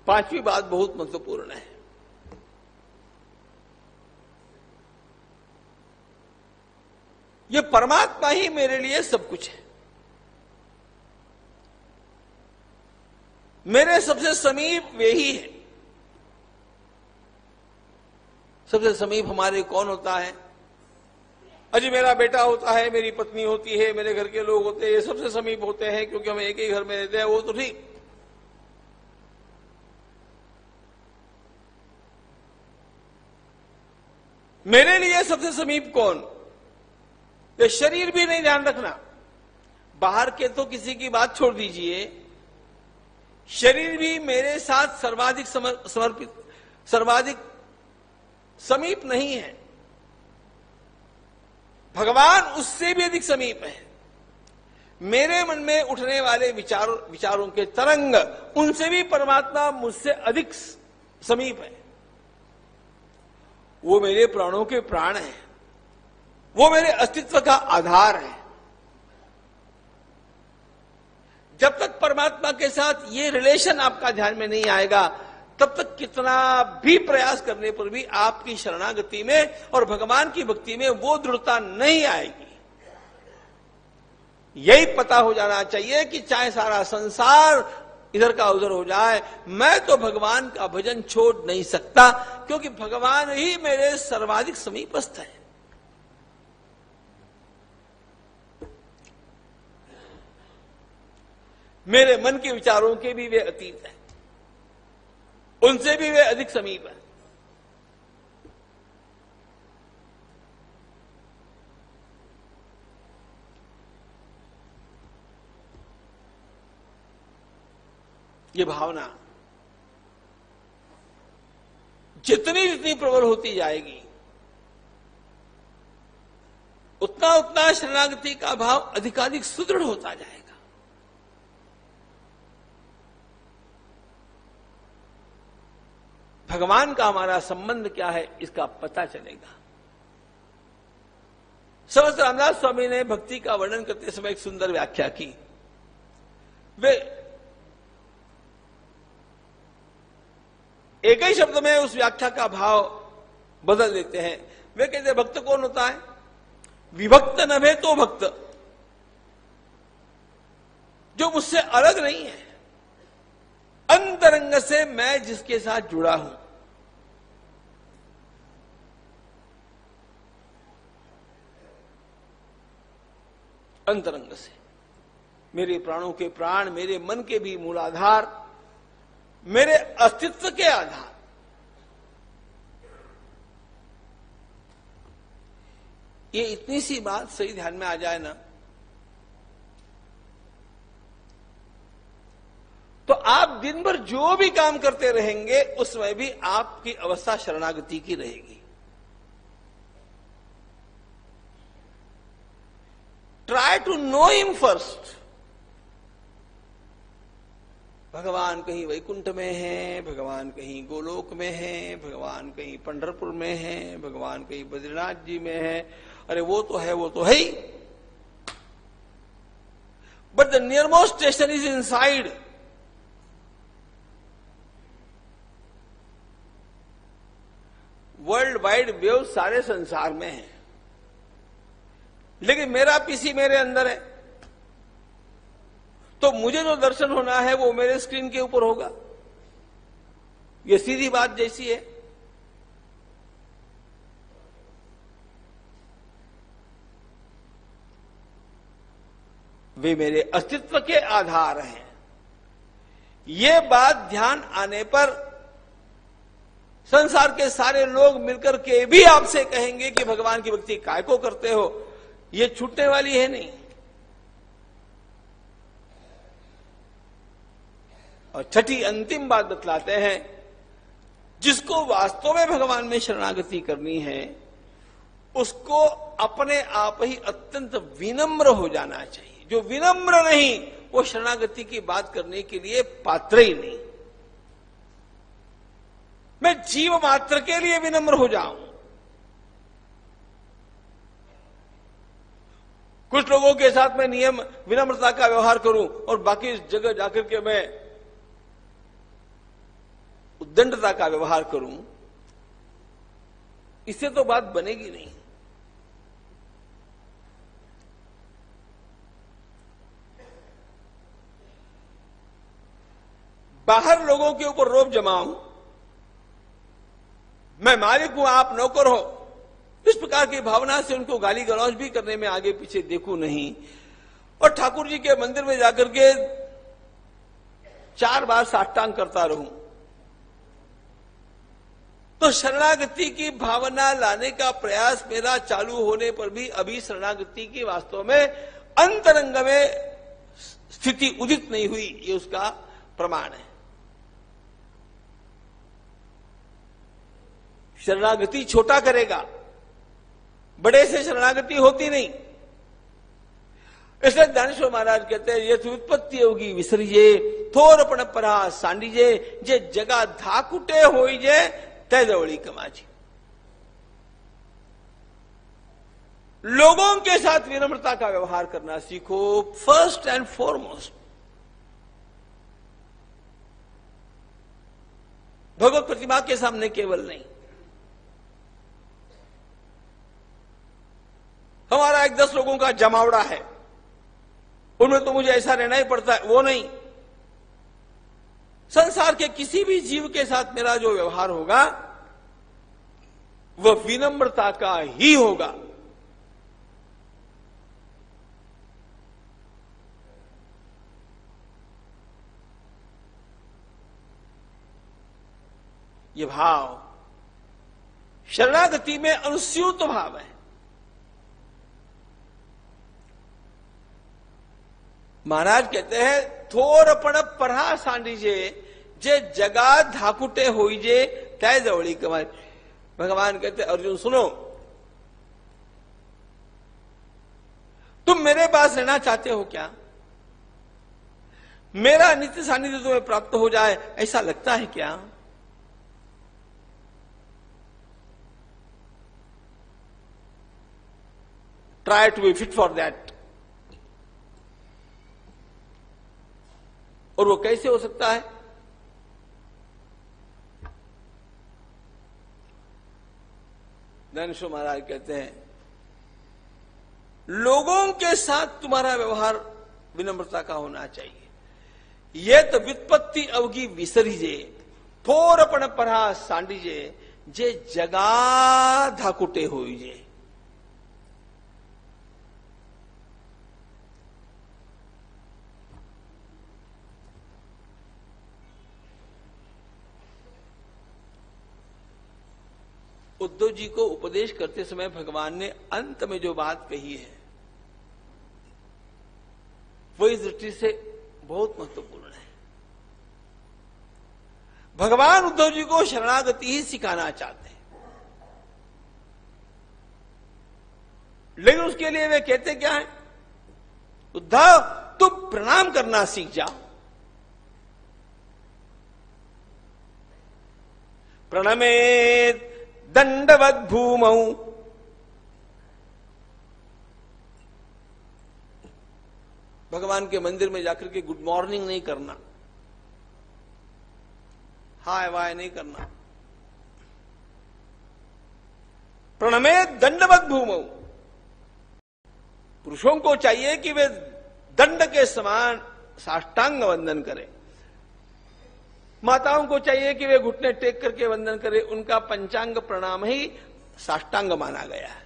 पांचवी बात बहुत महत्वपूर्ण है। ये परमात्मा ही मेरे लिए सब कुछ है। मेरे सबसे समीप वे ही है। सबसे समीप हमारे कौन होता है? अजी मेरा बेटा होता है, मेरी पत्नी होती है, मेरे घर के लोग होते हैं, ये सबसे समीप होते हैं क्योंकि हम एक ही घर में रहते हैं। वो तो ठीक, मेरे लिए सबसे समीप कौन? ये शरीर भी नहीं ध्यान रखना, बाहर के तो किसी की बात छोड़ दीजिए, शरीर भी मेरे साथ सर्वाधिक समर्पित, सर्वाधिक समीप नहीं है। भगवान उससे भी अधिक समीप है। मेरे मन में उठने वाले विचारों के तरंग, उनसे भी परमात्मा मुझसे अधिक समीप है। वो मेरे प्राणों के प्राण है, वो मेरे अस्तित्व का आधार है। जब तक परमात्मा के साथ ये रिलेशन आपका ध्यान में नहीं आएगा, तब तक कितना भी प्रयास करने पर भी आपकी शरणागति में और भगवान की भक्ति में वो दृढ़ता नहीं आएगी। यही पता हो जाना चाहिए कि चाहे सारा संसार इधर का उधर हो जाए, मैं तो भगवान का भजन छोड़ नहीं सकता, क्योंकि भगवान ही मेरे सर्वाधिक समीपस्थ है। मेरे मन के विचारों के भी वे अतीत है, उनसे भी वे अधिक समीप है। ये भावना जितनी जितनी प्रबल होती जाएगी, उतना उतना शरणागति का भाव अधिकाधिक सुदृढ़ होता जाएगा। भगवान का हमारा संबंध क्या है, इसका पता चलेगा। समस्त रामदास स्वामी ने भक्ति का वर्णन करते समय एक सुंदर व्याख्या की। वे एक ही शब्द में उस व्याख्या का भाव बदल देते हैं। वे कहते हैं भक्त कौन होता है? विभक्त न भे तो भक्त, जो मुझसे अलग नहीं है, अंतरंग से मैं जिसके साथ जुड़ा हूं। अंतरंग से, मेरे प्राणों के प्राण, मेरे मन के भी मूलाधार, मेरे अस्तित्व के आधार। ये इतनी सी बात सही ध्यान में आ जाए ना, तो आप दिन भर जो भी काम करते रहेंगे उसमें भी आपकी अवस्था शरणागति की रहेगी। Try to know him first. भगवान कहीं वैकुंठ में है, भगवान कहीं गोलोक में है, भगवान कहीं पंढरपुर में है, भगवान कहीं बद्रीनाथ जी में है। अरे वो तो है, वो तो है ही, but the near most station is inside. World wide web सारे संसार में है, लेकिन मेरा पीसी मेरे अंदर है, तो मुझे जो दर्शन होना है वो मेरे स्क्रीन के ऊपर होगा। ये सीधी बात जैसी है। वे मेरे अस्तित्व के आधार हैं। ये बात ध्यान आने पर संसार के सारे लोग मिलकर के भी आपसे कहेंगे कि भगवान की भक्ति काय को करते हो, ये छूटने वाली है नहीं। और छठी अंतिम बात बतलाते हैं, जिसको वास्तव में भगवान में शरणागति करनी है, उसको अपने आप ही अत्यंत विनम्र हो जाना चाहिए। जो विनम्र नहीं, वो शरणागति की बात करने के लिए पात्र ही नहीं। मैं जीव मात्र के लिए विनम्र हो जाऊं। कुछ लोगों के साथ मैं नियम विनम्रता का व्यवहार करूं और बाकी जगह जाकर के मैं उद्दंडता का व्यवहार करूं, इससे तो बात बनेगी नहीं। बाहर लोगों के ऊपर रोब जमाऊं, मैं मालिक हूं आप नौकर हो, इस प्रकार की भावना से उनको गाली गलौज भी करने में आगे पीछे देखूं नहीं, और ठाकुर जी के मंदिर में जाकर के 4 बार साष्टांग करता रहूं, तो शरणागति की भावना लाने का प्रयास मेरा चालू होने पर भी अभी शरणागति की वास्तव में अंतरंग में स्थिति उदित नहीं हुई, ये उसका प्रमाण है। शरणागति छोटा करेगा, बड़े से शरणागति होती नहीं। इसलिए ज्ञानेश्वर महाराज कहते हैं, ये उत्पत्ति होगी विसरिजे थोरपण परा सांडीजे, जे जगह धाकुटे होइजे तय दवड़ी कमाजी। लोगों के साथ विनम्रता का व्यवहार करना सीखो, फर्स्ट एंड फॉरमोस्ट। भगवत प्रतिमा के सामने केवल नहीं। हमारा एक 10 लोगों का जमावड़ा है, उनमें तो मुझे ऐसा रहना ही पड़ता है, वो नहीं। संसार के किसी भी जीव के साथ मेरा जो व्यवहार होगा वह विनम्रता का ही होगा। ये भाव शरणागति में अनुस्यूत भाव है। महाराज कहते हैं थोरपण पढ़ा सांडीजे जे जगा धाकुटे होइजे तय जवड़ी कमाई। भगवान कहते अर्जुन सुनो, तुम मेरे पास रहना चाहते हो क्या? मेरा नित्य सानिध्य तुम्हें प्राप्त हो जाए ऐसा लगता है क्या? Try to be fit for that. और वो कैसे हो सकता है? धनुष महाराज कहते हैं लोगों के साथ तुम्हारा व्यवहार विनम्रता का होना चाहिए। ये तो व्युत्पत्ति अवगी विसरीजे थोरपण पढ़ा सांडीजे जे जगा धाकुटे होइजे। उद्धव जी को उपदेश करते समय भगवान ने अंत में जो बात कही है वो इस दृष्टि से बहुत महत्वपूर्ण है। भगवान उद्धव जी को शरणागति ही सिखाना चाहते हैं, लेकिन उसके लिए वे कहते क्या है? उद्धव तुम प्रणाम करना सीख जाओ। प्रणमेत दंडवत भूमौ। भगवान के मंदिर में जाकर के गुड मॉर्निंग नहीं करना, हाय वाय नहीं करना। प्रणमेत दंडवत भूमौ। पुरुषों को चाहिए कि वे दंड के समान साष्टांग वंदन करें। माताओं को चाहिए कि वे घुटने टेक करके वंदन करें। उनका पंचांग प्रणाम ही साष्टांग माना गया है।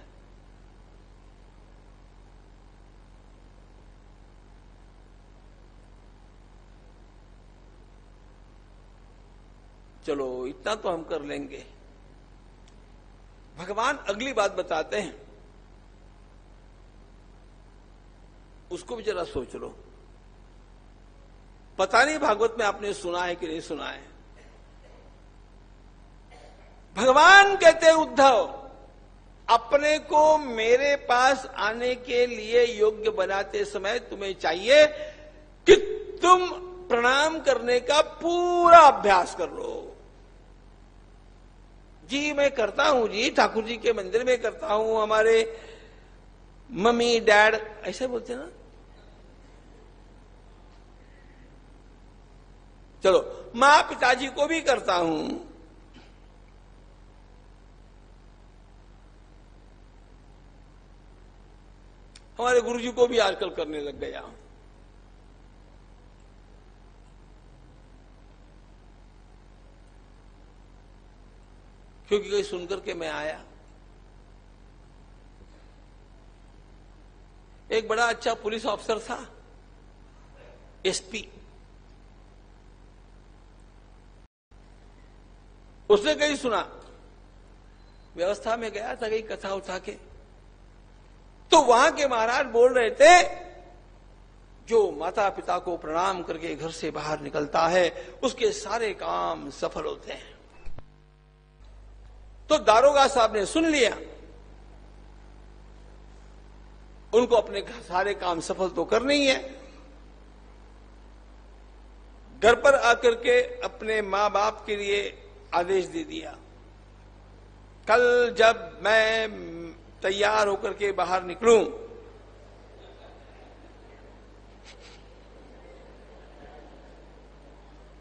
चलो इतना तो हम कर लेंगे। भगवान अगली बात बताते हैं, उसको भी जरा सोच लो। पता नहीं भागवत में आपने सुना है कि नहीं सुना है। भगवान कहते उद्धव अपने को मेरे पास आने के लिए योग्य बनाते समय तुम्हें चाहिए कि तुम प्रणाम करने का पूरा अभ्यास कर लो। जी मैं करता हूं जी, ठाकुर जी के मंदिर में करता हूं, हमारे मम्मी डैड ऐसे बोलते ना। चलो मां पिताजी को भी करता हूं, हमारे गुरुजी को भी आजकल करने लग गया हूं। क्योंकि कहीं सुनकर के मैं आया, एक बड़ा अच्छा पुलिस ऑफिसर था, एसपी। उसने कहीं सुना, व्यवस्था में गया था कहीं कथा उठा के, तो वहां के महाराज बोल रहे थे जो माता पिता को प्रणाम करके घर से बाहर निकलता है उसके सारे काम सफल होते हैं। तो दारोगा साहब ने सुन लिया, उनको अपने सारे काम सफल तो करने ही है। घर पर आकर के अपने मां बाप के लिए आदेश दे दिया, कल जब मैं तैयार होकर के बाहर निकलूं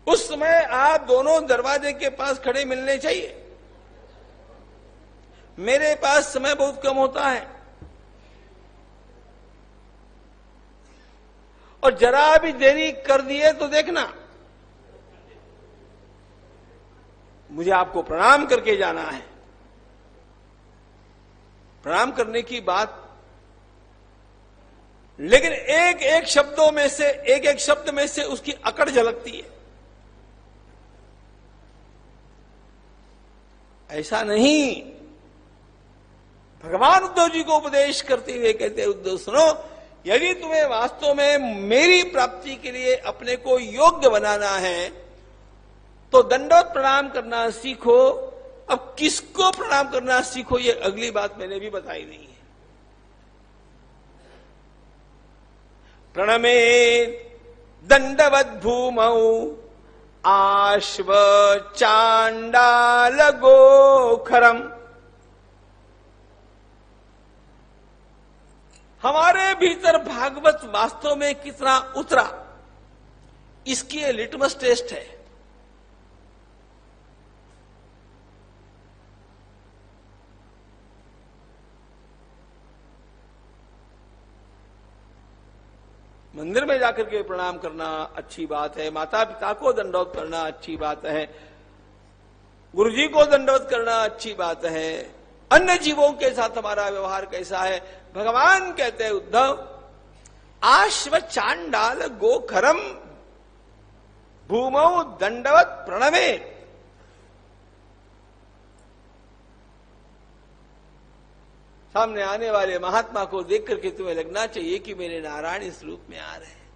उस समय आप दोनों दरवाजे के पास खड़े मिलने चाहिए। मेरे पास समय बहुत कम होता है और जरा भी देरी कर दिए तो देखना मुझे आपको प्रणाम करके जाना है। प्रणाम करने की बात, लेकिन एक एक शब्दों में से, एक एक शब्द में से उसकी अकड़ झलकती है। ऐसा नहीं। भगवान उद्धव जी को उपदेश करते हुए कहते हैं, उद्धव सुनो, यदि तुम्हें वास्तव में मेरी प्राप्ति के लिए अपने को योग्य बनाना है तो दंडवत प्रणाम करना सीखो। अब किसको प्रणाम करना सीखो, ये अगली बात मैंने भी बताई नहीं है। प्रणमे दंडवत भूमौ आश्व चांडाल गोखरम। हमारे भीतर भागवत वास्तव में कितना उतरा, इसकी ये लिटमस टेस्ट है। मंदिर में जाकर के प्रणाम करना अच्छी बात है, माता पिता को दंडवत करना अच्छी बात है, गुरु जी को दंडवत करना अच्छी बात है। अन्य जीवों के साथ हमारा व्यवहार कैसा है? भगवान कहते हैं उद्धव, आश्व चांडाल गोखरम भूमौ दंडवत प्रणमे। सामने आने वाले महात्मा को देख करके तुम्हें लगना चाहिए कि मेरे नारायण इस रूप में आ रहे हैं।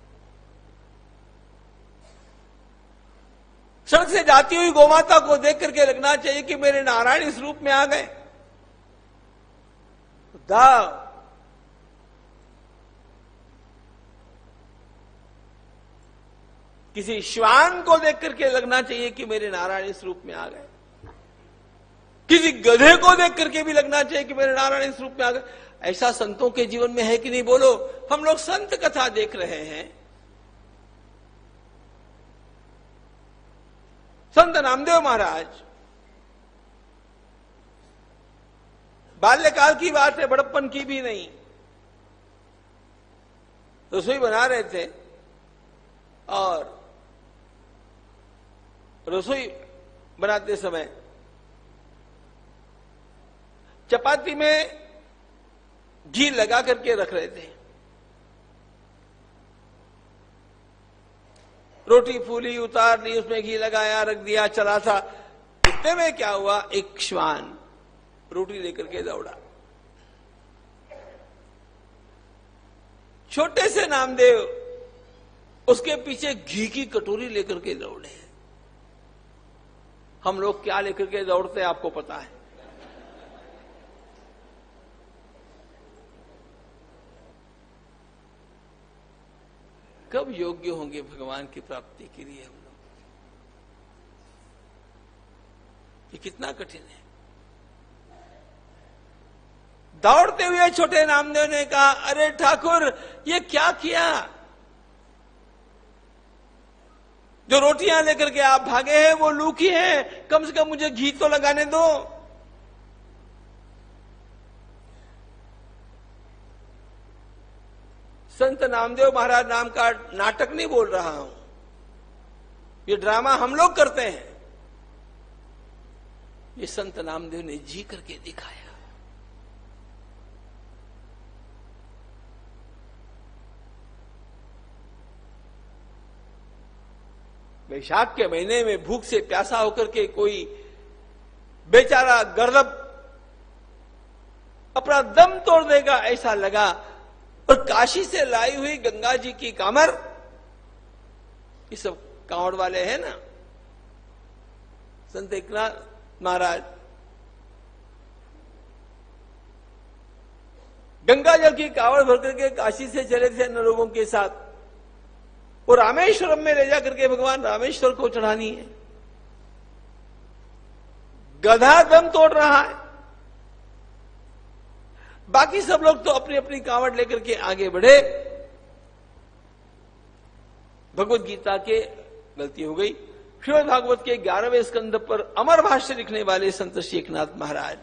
सड़क से जाती हुई गोमाता को देख करके लगना चाहिए कि मेरे नारायण इस रूप में आ गए। किसी श्वान को देख करके लगना चाहिए कि मेरे नारायण इस रूप में आ गए। किसी गधे को देख करके भी लगना चाहिए कि मेरे नारायण इस रूप में आ गए। ऐसा संतों के जीवन में है कि नहीं? बोलो। हम लोग संत कथा देख रहे हैं। संत नामदेव महाराज, बाल्यकाल की बात है, बड़प्पन की भी नहीं, रसोई बना रहे थे और रसोई बनाते समय चपाती में घी लगा करके रख रहे थे। रोटी फूली, उतार ली, उसमें घी लगाया, रख दिया, चला था। इतने में क्या हुआ, एक श्वान रोटी लेकर के दौड़ा। छोटे से नामदेव उसके पीछे घी की कटोरी लेकर के दौड़े। हम लोग क्या लेकर के दौड़ते हैं आपको पता है? कब योग्य होंगे भगवान की प्राप्ति के लिए हम लोग? ये कितना कठिन है। दौड़ते हुए छोटे नामदेव ने कहा, अरे ठाकुर ये क्या किया? जो रोटियां लेकर के आप भागे हैं वो लूकी हैं, कम से कम मुझे घी तो लगाने दो। संत नामदेव महाराज नाम का नाटक नहीं बोल रहा हूं, ये ड्रामा हम लोग करते हैं। ये संत नामदेव ने जी करके दिखाया। वैशाख के महीने में भूख से प्यासा होकर के कोई बेचारा गर्दभ अपना दम तोड़ देगा ऐसा लगा, और काशी से लाई हुई गंगा जी की कामर, ये सब कांवड़ वाले हैं ना, संत एकनाथ महाराज, गंगा जल की कांवड़ भर करके काशी से चले थे अन्य लोगों के साथ, और रामेश्वरम में ले जाकर के भगवान रामेश्वर को चढ़ानी है। गधा दम तोड़ रहा है, बाकी सब लोग तो अपनी अपनी कांवड़ लेकर के आगे बढ़े। भगवत गीता के गलती हो गई। श्रीमद् भागवत के 11वें स्कंद पर अमर भाष्य लिखने वाले संत श्री एकनाथ महाराज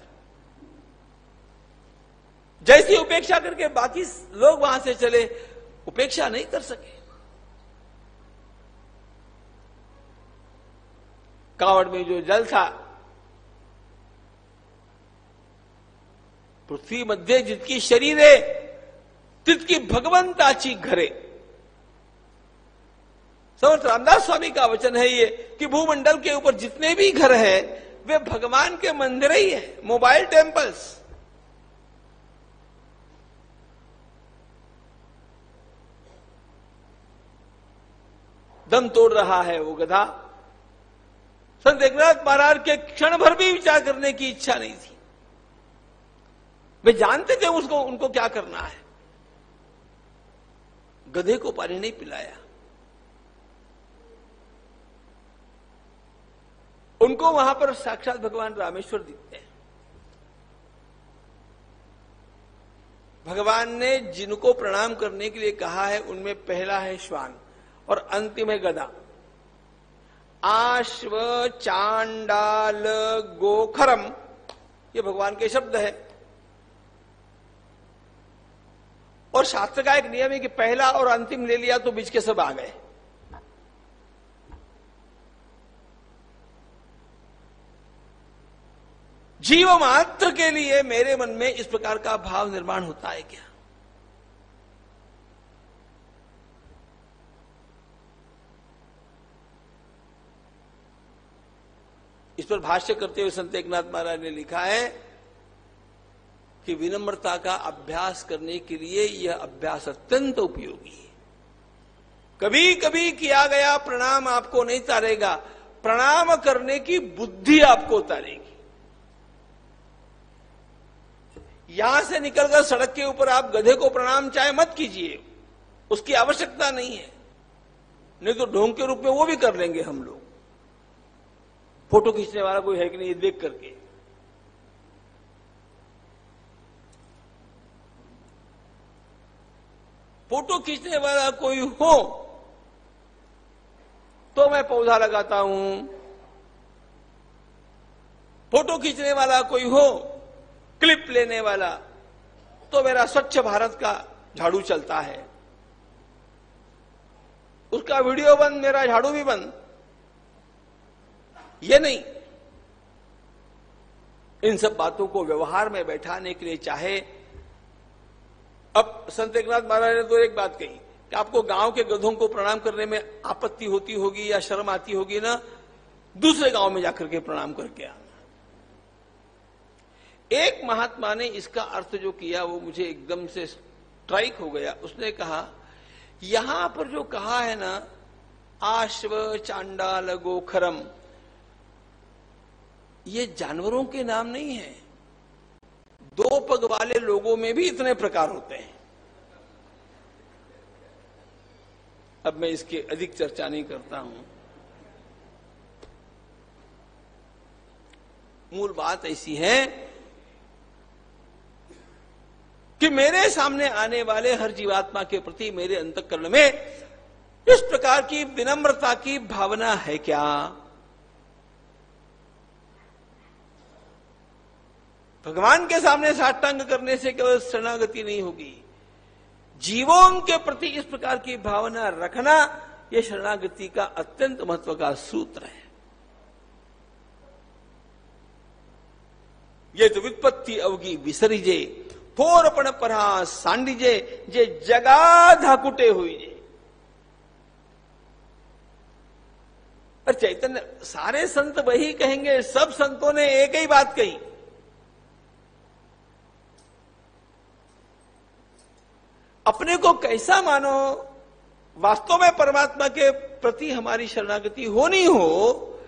जैसी उपेक्षा करके बाकी लोग वहां से चले, उपेक्षा नहीं कर सके। कांवड़ में जो जल था पृथ्वी मध्ये जितकी शरीरे तितकी भगवंताची घरे. समर्थ रामदास स्वामी का वचन है ये कि भूमंडल के ऊपर जितने भी घर हैं वे भगवान के मंदिर ही है, मोबाइल टेम्पल्स. दम तोड़ रहा है वो गधा. संत एकनाथ महाराज के क्षण भर भी विचार करने की इच्छा नहीं थी. वे जानते थे उनको क्या करना है. गधे को पानी नहीं पिलाया. उनको वहां पर साक्षात भगवान रामेश्वर दिखते हैं. भगवान ने जिनको प्रणाम करने के लिए कहा है उनमें पहला है श्वान और अंतिम है गधा. आश्व चांडाल गोखरम ये भगवान के शब्द है. और शास्त्र का एक नियम है कि पहला और अंतिम ले लिया तो बीच के सब आ गए. जीव मात्र के लिए मेरे मन में इस प्रकार का भाव निर्माण होता है क्या? इस पर भाष्य करते हुए संत एकनाथ महाराज ने लिखा है कि विनम्रता का अभ्यास करने के लिए यह अभ्यास अत्यंत उपयोगी है. कभी कभी किया गया प्रणाम आपको नहीं तारेगा, प्रणाम करने की बुद्धि आपको तारेगी. यहां से निकलकर सड़क के ऊपर आप गधे को प्रणाम चाहे मत कीजिए, उसकी आवश्यकता नहीं है. नहीं तो ढोंग के रूप में वो भी कर लेंगे हम लोग. फोटो खींचने वाला कोई है कि नहीं देख करके. फोटो खींचने वाला कोई हो तो मैं पौधा लगाता हूं. फोटो खींचने वाला कोई हो, क्लिप लेने वाला, तो मेरा स्वच्छ भारत का झाड़ू चलता है. उसका वीडियो बंद, मेरा झाड़ू भी बंद. ये नहीं. इन सब बातों को व्यवहार में बैठाने के लिए चाहे. अब संत एकनाथ महाराज ने तो एक बात कही कि आपको गांव के गधों को प्रणाम करने में आपत्ति होती होगी या शर्म आती होगी ना, दूसरे गांव में जाकर के प्रणाम करके आना. एक महात्मा ने इसका अर्थ जो किया वो मुझे एकदम से स्ट्राइक हो गया. उसने कहा यहां पर जो कहा है ना आश्व चांडाल गोखरम, ये जानवरों के नाम नहीं है. दो पग वाले लोगों में भी इतने प्रकार होते हैं. अब मैं इसकी अधिक चर्चा नहीं करता हूं. मूल बात ऐसी है कि मेरे सामने आने वाले हर जीवात्मा के प्रति मेरे अंतःकरण में इस प्रकार की विनम्रता की भावना है क्या? भगवान के सामने साष्टांग करने से केवल शरणागति नहीं होगी. जीवों के प्रति इस प्रकार की भावना रखना यह शरणागति का अत्यंत महत्व का सूत्र है. ये तो वित्पत्ति अवगी विसरिजे, थोरपण परा सांडिजे, जे जगा धाकुटे हुई जे. पर चैतन्य सारे संत वही कहेंगे. सब संतों ने एक ही बात कही. अपने को कैसा मानो, वास्तव में परमात्मा के प्रति हमारी शरणागति होनी हो,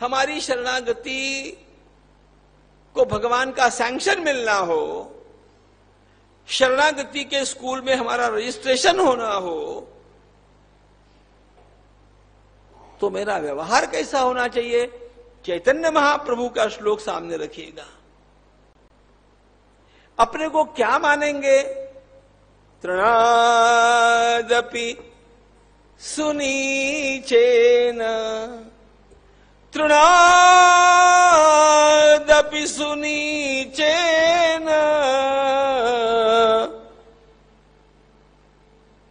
हमारी शरणागति को भगवान का सैंक्शन मिलना हो, शरणागति के स्कूल में हमारा रजिस्ट्रेशन होना हो, तो मेरा व्यवहार कैसा होना चाहिए? चैतन्य महाप्रभु का श्लोक सामने रखिएगा. अपने को क्या मानेंगे? तृणादपि सुनीचेन, तृणादपि सुनीचेन,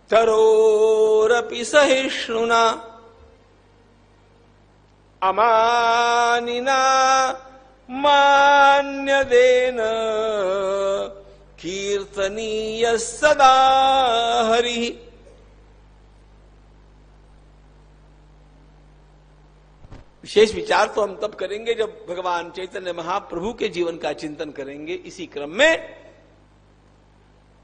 तरोरपि सहिष्णुना, अमानिना मान्यदेन कीर्तनीय सदा हरि। विशेष विचार तो हम तब करेंगे जब भगवान चैतन्य महाप्रभु के जीवन का चिंतन करेंगे इसी क्रम में।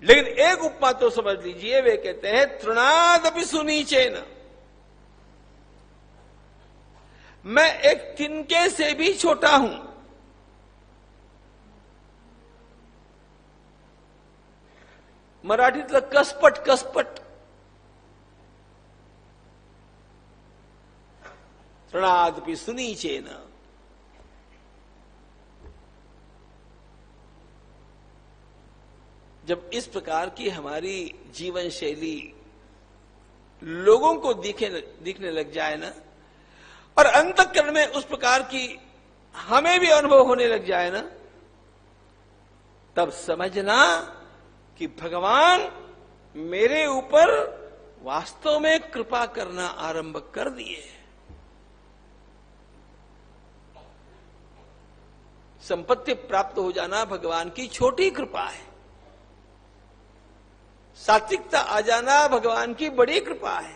लेकिन एक उपमा तो समझ लीजिए, वे कहते हैं तृणादपि सुनीचेन, मैं एक तिनके से भी छोटा हूं। मराठीतलं कसपट कसपट, तृणादपि सुनीचेन। जब इस प्रकार की हमारी जीवन शैली लोगों को दिखने लग जाए ना, और अंतःकरण में उस प्रकार की हमें भी अनुभव होने लग जाए ना, तब समझना कि भगवान मेरे ऊपर वास्तव में कृपा करना आरंभ कर दिए। संपत्ति प्राप्त हो जाना भगवान की छोटी कृपा है, सात्विकता आ जाना भगवान की बड़ी कृपा है,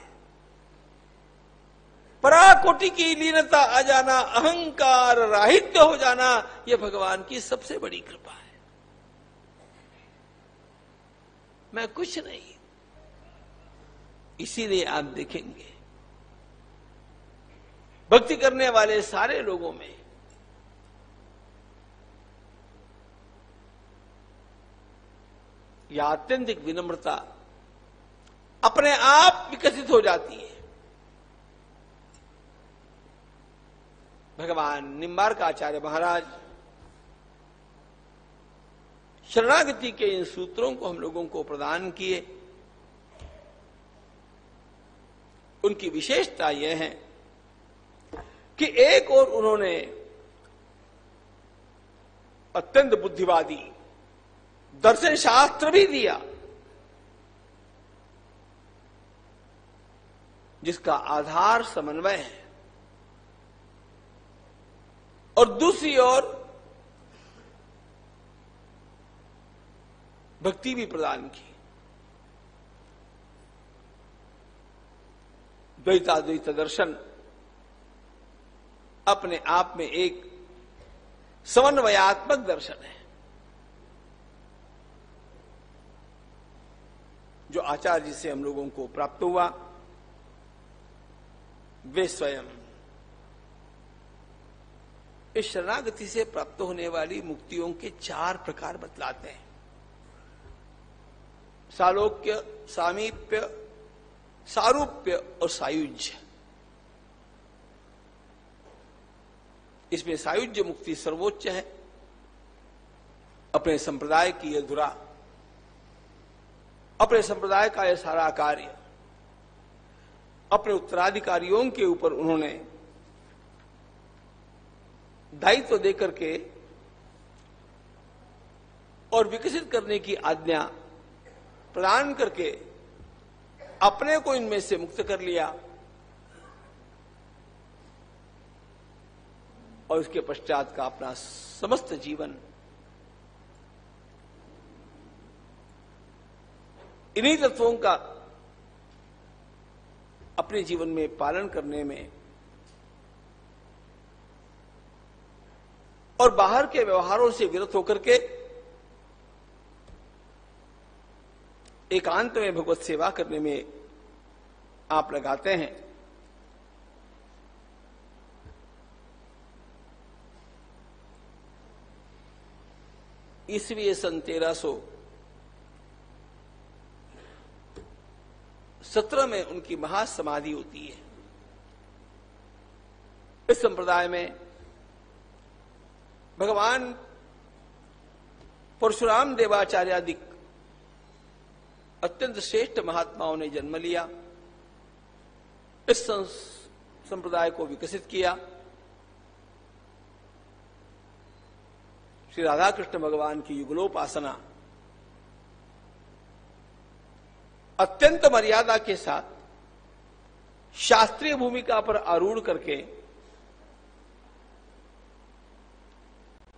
पराकोटि की लीनता आ जाना, अहंकार राहित्य हो जाना, यह भगवान की सबसे बड़ी कृपा है। मैं कुछ नहीं। इसीलिए आप देखेंगे भक्ति करने वाले सारे लोगों में यह आत्यंतिक विनम्रता अपने आप विकसित हो जाती है। भगवान निम्बार्काचार्य महाराज शरणागति के इन सूत्रों को हम लोगों को प्रदान किए। उनकी विशेषता यह है कि एक और उन्होंने अत्यंत बुद्धिवादी दर्शन शास्त्र भी दिया, जिसका आधार समन्वय है, और दूसरी ओर भक्ति भी प्रदान की। द्वैताद्वैत दर्शन अपने आप में एक समन्वयात्मक दर्शन है, जो आचार्य जी से हम लोगों को प्राप्त हुआ। वे स्वयं इस शरणागति से प्राप्त होने वाली मुक्तियों के 4 प्रकार बतलाते हैं: सालोक्य, सामीप्य, सारूप्य और सायुज्य। इसमें सायुज्य मुक्ति सर्वोच्च है। अपने संप्रदाय की यह धुरा, अपने संप्रदाय का यह सारा कार्य अपने उत्तराधिकारियों के ऊपर उन्होंने दायित्व देकर के और विकसित करने की आज्ञा प्रदान करके अपने को इनमें से मुक्त कर लिया, और उसके पश्चात का अपना समस्त जीवन इन्हीं तत्वों का अपने जीवन में पालन करने में और बाहर के व्यवहारों से विरत होकर के एकांत में भगवत सेवा करने में आप लगाते हैं। ईस्वी सन 1317 में उनकी महासमाधि होती है। इस संप्रदाय में भगवान परशुराम देवाचार्यादि अत्यंत श्रेष्ठ महात्माओं ने जन्म लिया, इस संप्रदाय को विकसित किया। श्री राधा कृष्ण भगवान की युगलोपासना अत्यंत मर्यादा के साथ शास्त्रीय भूमिका पर आरूढ़ करके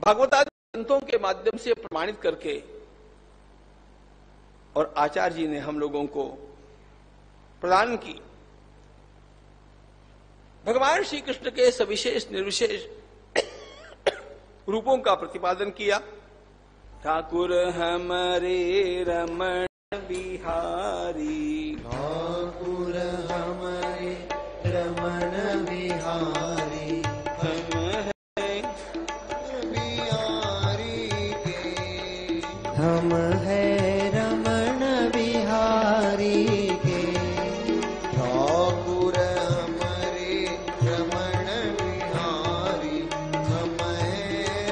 भागवतादि ग्रंथों के माध्यम से प्रमाणित करके और आचार्य जी ने हम लोगों को प्रदान की। भगवान श्री कृष्ण के सविशेष निर्विशेष रूपों का प्रतिपादन किया। ठाकुर हमारे रमण बिहारी, ठाकुर हमारे रमण बिहारी, हम हैं बिहारी के, हम है रमण बिहारी के। ठाकुर हमारे रमण बिहारी, हम है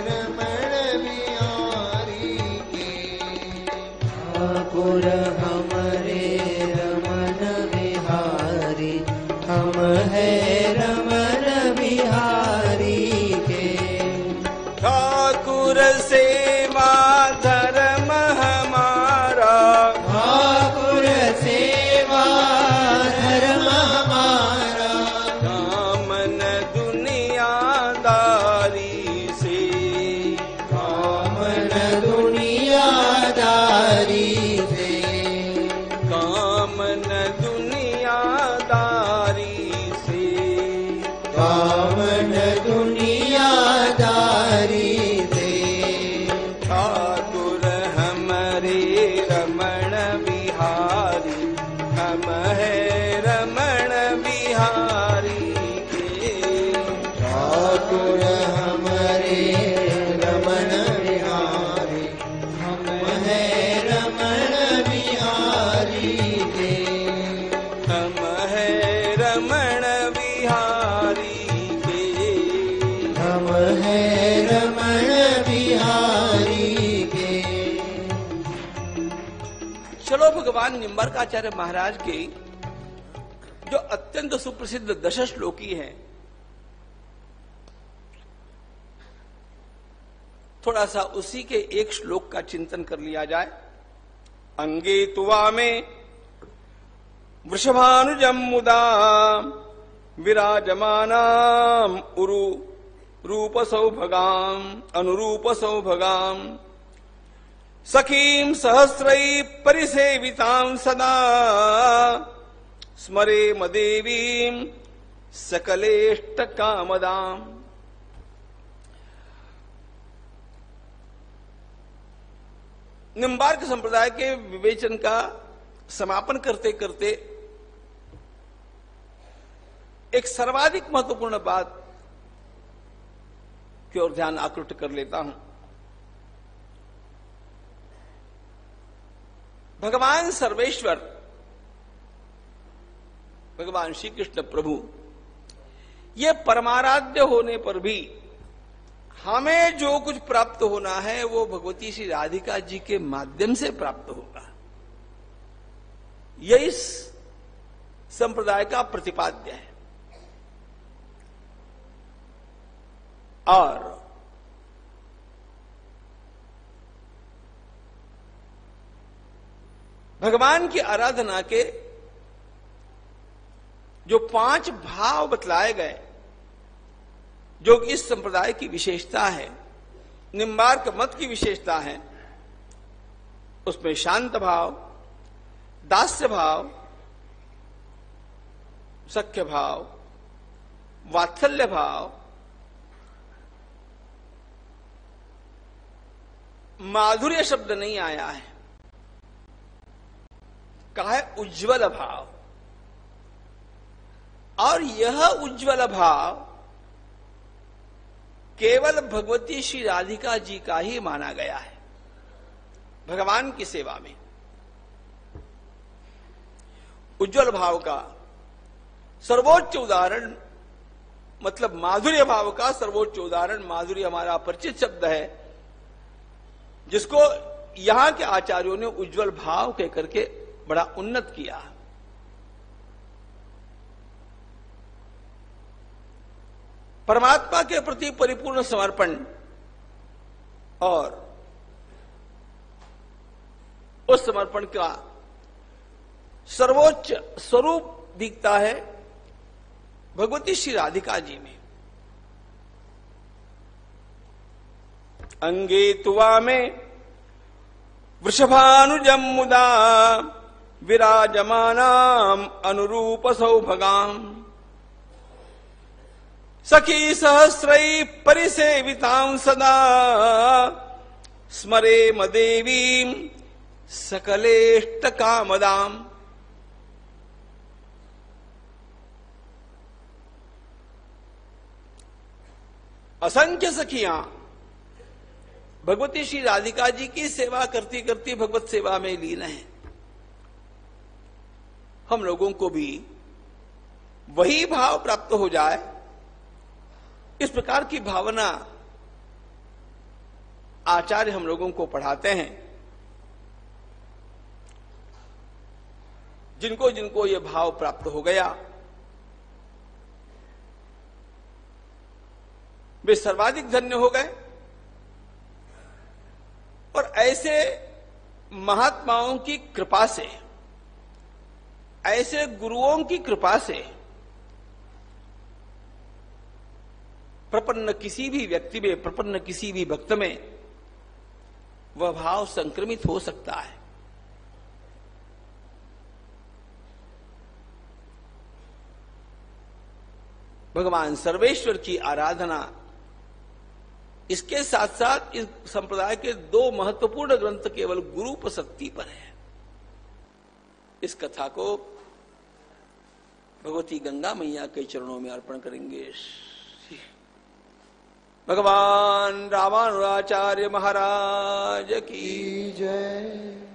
रमण बिहारी के। ठाकुर हमारे रमण बिहारी, हम है रमण बिहारी के। ठाकुर सेवा धर्म हमारा, ठाकुर सेवा धर्म हमारा, कामन दुनियादारी से, कामन दुनियादारी से, कामन दुनियादारी से, कामन दुनियादारी से। ठाकुर हमारे रमण बिहारी, हम है रमण बिहारी के। ठाकुर हमारे रमण बिहारी, हम है रमण बिहारी के। हम है रमण बिहारी के। हम है रमण बिहारी के। चलो भगवान निम्बार्काचार्य महाराज के जो अत्यंत सुप्रसिद्ध दशश्लोकी हैं, थोड़ा सा उसी के एक श्लोक का चिंतन कर लिया जाए। अंगे तुवा में वृषभानुजम मुदा विराजमानाम उरु रूप सौभगाम अनुरूप सौभगाम सखीं सहस्रै परिसेवितां सदा स्मरे मदेवीं सकलेष्ट कामदाम। निम्बार्क संप्रदाय के विवेचन का समापन करते करते एक सर्वाधिक महत्वपूर्ण बात की ओर ध्यान आकृष्ट कर लेता हूं। भगवान सर्वेश्वर भगवान श्री कृष्ण प्रभु ये परमाराध्य होने पर भी हमें जो कुछ प्राप्त होना है वो भगवती श्री राधिका जी के माध्यम से प्राप्त होगा। यह इस संप्रदाय का प्रतिपाद्य है। और भगवान की आराधना के जो 5 भाव बतलाए गए, जो इस संप्रदाय की विशेषता है, निम्बार्क मत की विशेषता है, उसमें शांत भाव, दास्य भाव, सख्य भाव, वात्सल्य भाव, माधुर्य शब्द नहीं आया है, कहा है उज्ज्वल भाव। और यह उज्ज्वल भाव केवल भगवती श्री राधिका जी का ही माना गया है भगवान की सेवा में। उज्ज्वल भाव का सर्वोच्च उदाहरण, मतलब माधुर्य भाव का सर्वोच्च उदाहरण, माधुर्य हमारा परिचित शब्द है, जिसको यहां के आचार्यों ने उज्ज्वल भाव कह करके बड़ा उन्नत किया। परमात्मा के प्रति परिपूर्ण समर्पण और उस समर्पण का सर्वोच्च स्वरूप दिखता है भगवती श्री राधिका जी में। अंगे तुवा में वृषभानुजम मुदा विराजमानाम अनुरूप सौभगाम सखी सहस्रै परिसेवितां सदा स्मरे मदेवीं सकलेष्ट कामदाम। असंख्य सखियां भगवती श्री राधिका जी की सेवा करती करती भगवत सेवा में लीन हैं। हम लोगों को भी वही भाव प्राप्त हो जाए, इस प्रकार की भावना आचार्य हम लोगों को पढ़ाते हैं। जिनको जिनको यह भाव प्राप्त हो गया वे सर्वाधिक धन्य हो गए। और ऐसे महात्माओं की कृपा से, ऐसे गुरुओं की कृपा से प्रपन्न किसी भी व्यक्ति में, प्रपन्न किसी भी भक्त में वह भाव संक्रमित हो सकता है। भगवान सर्वेश्वर की आराधना, इसके साथ साथ इस संप्रदाय के दो महत्वपूर्ण ग्रंथ केवल गुरु प्रसक्ति पर है। इस कथा को भगवती गंगा मैया के चरणों में अर्पण करेंगे। भगवान रामानुजाचार्य महाराज की जय।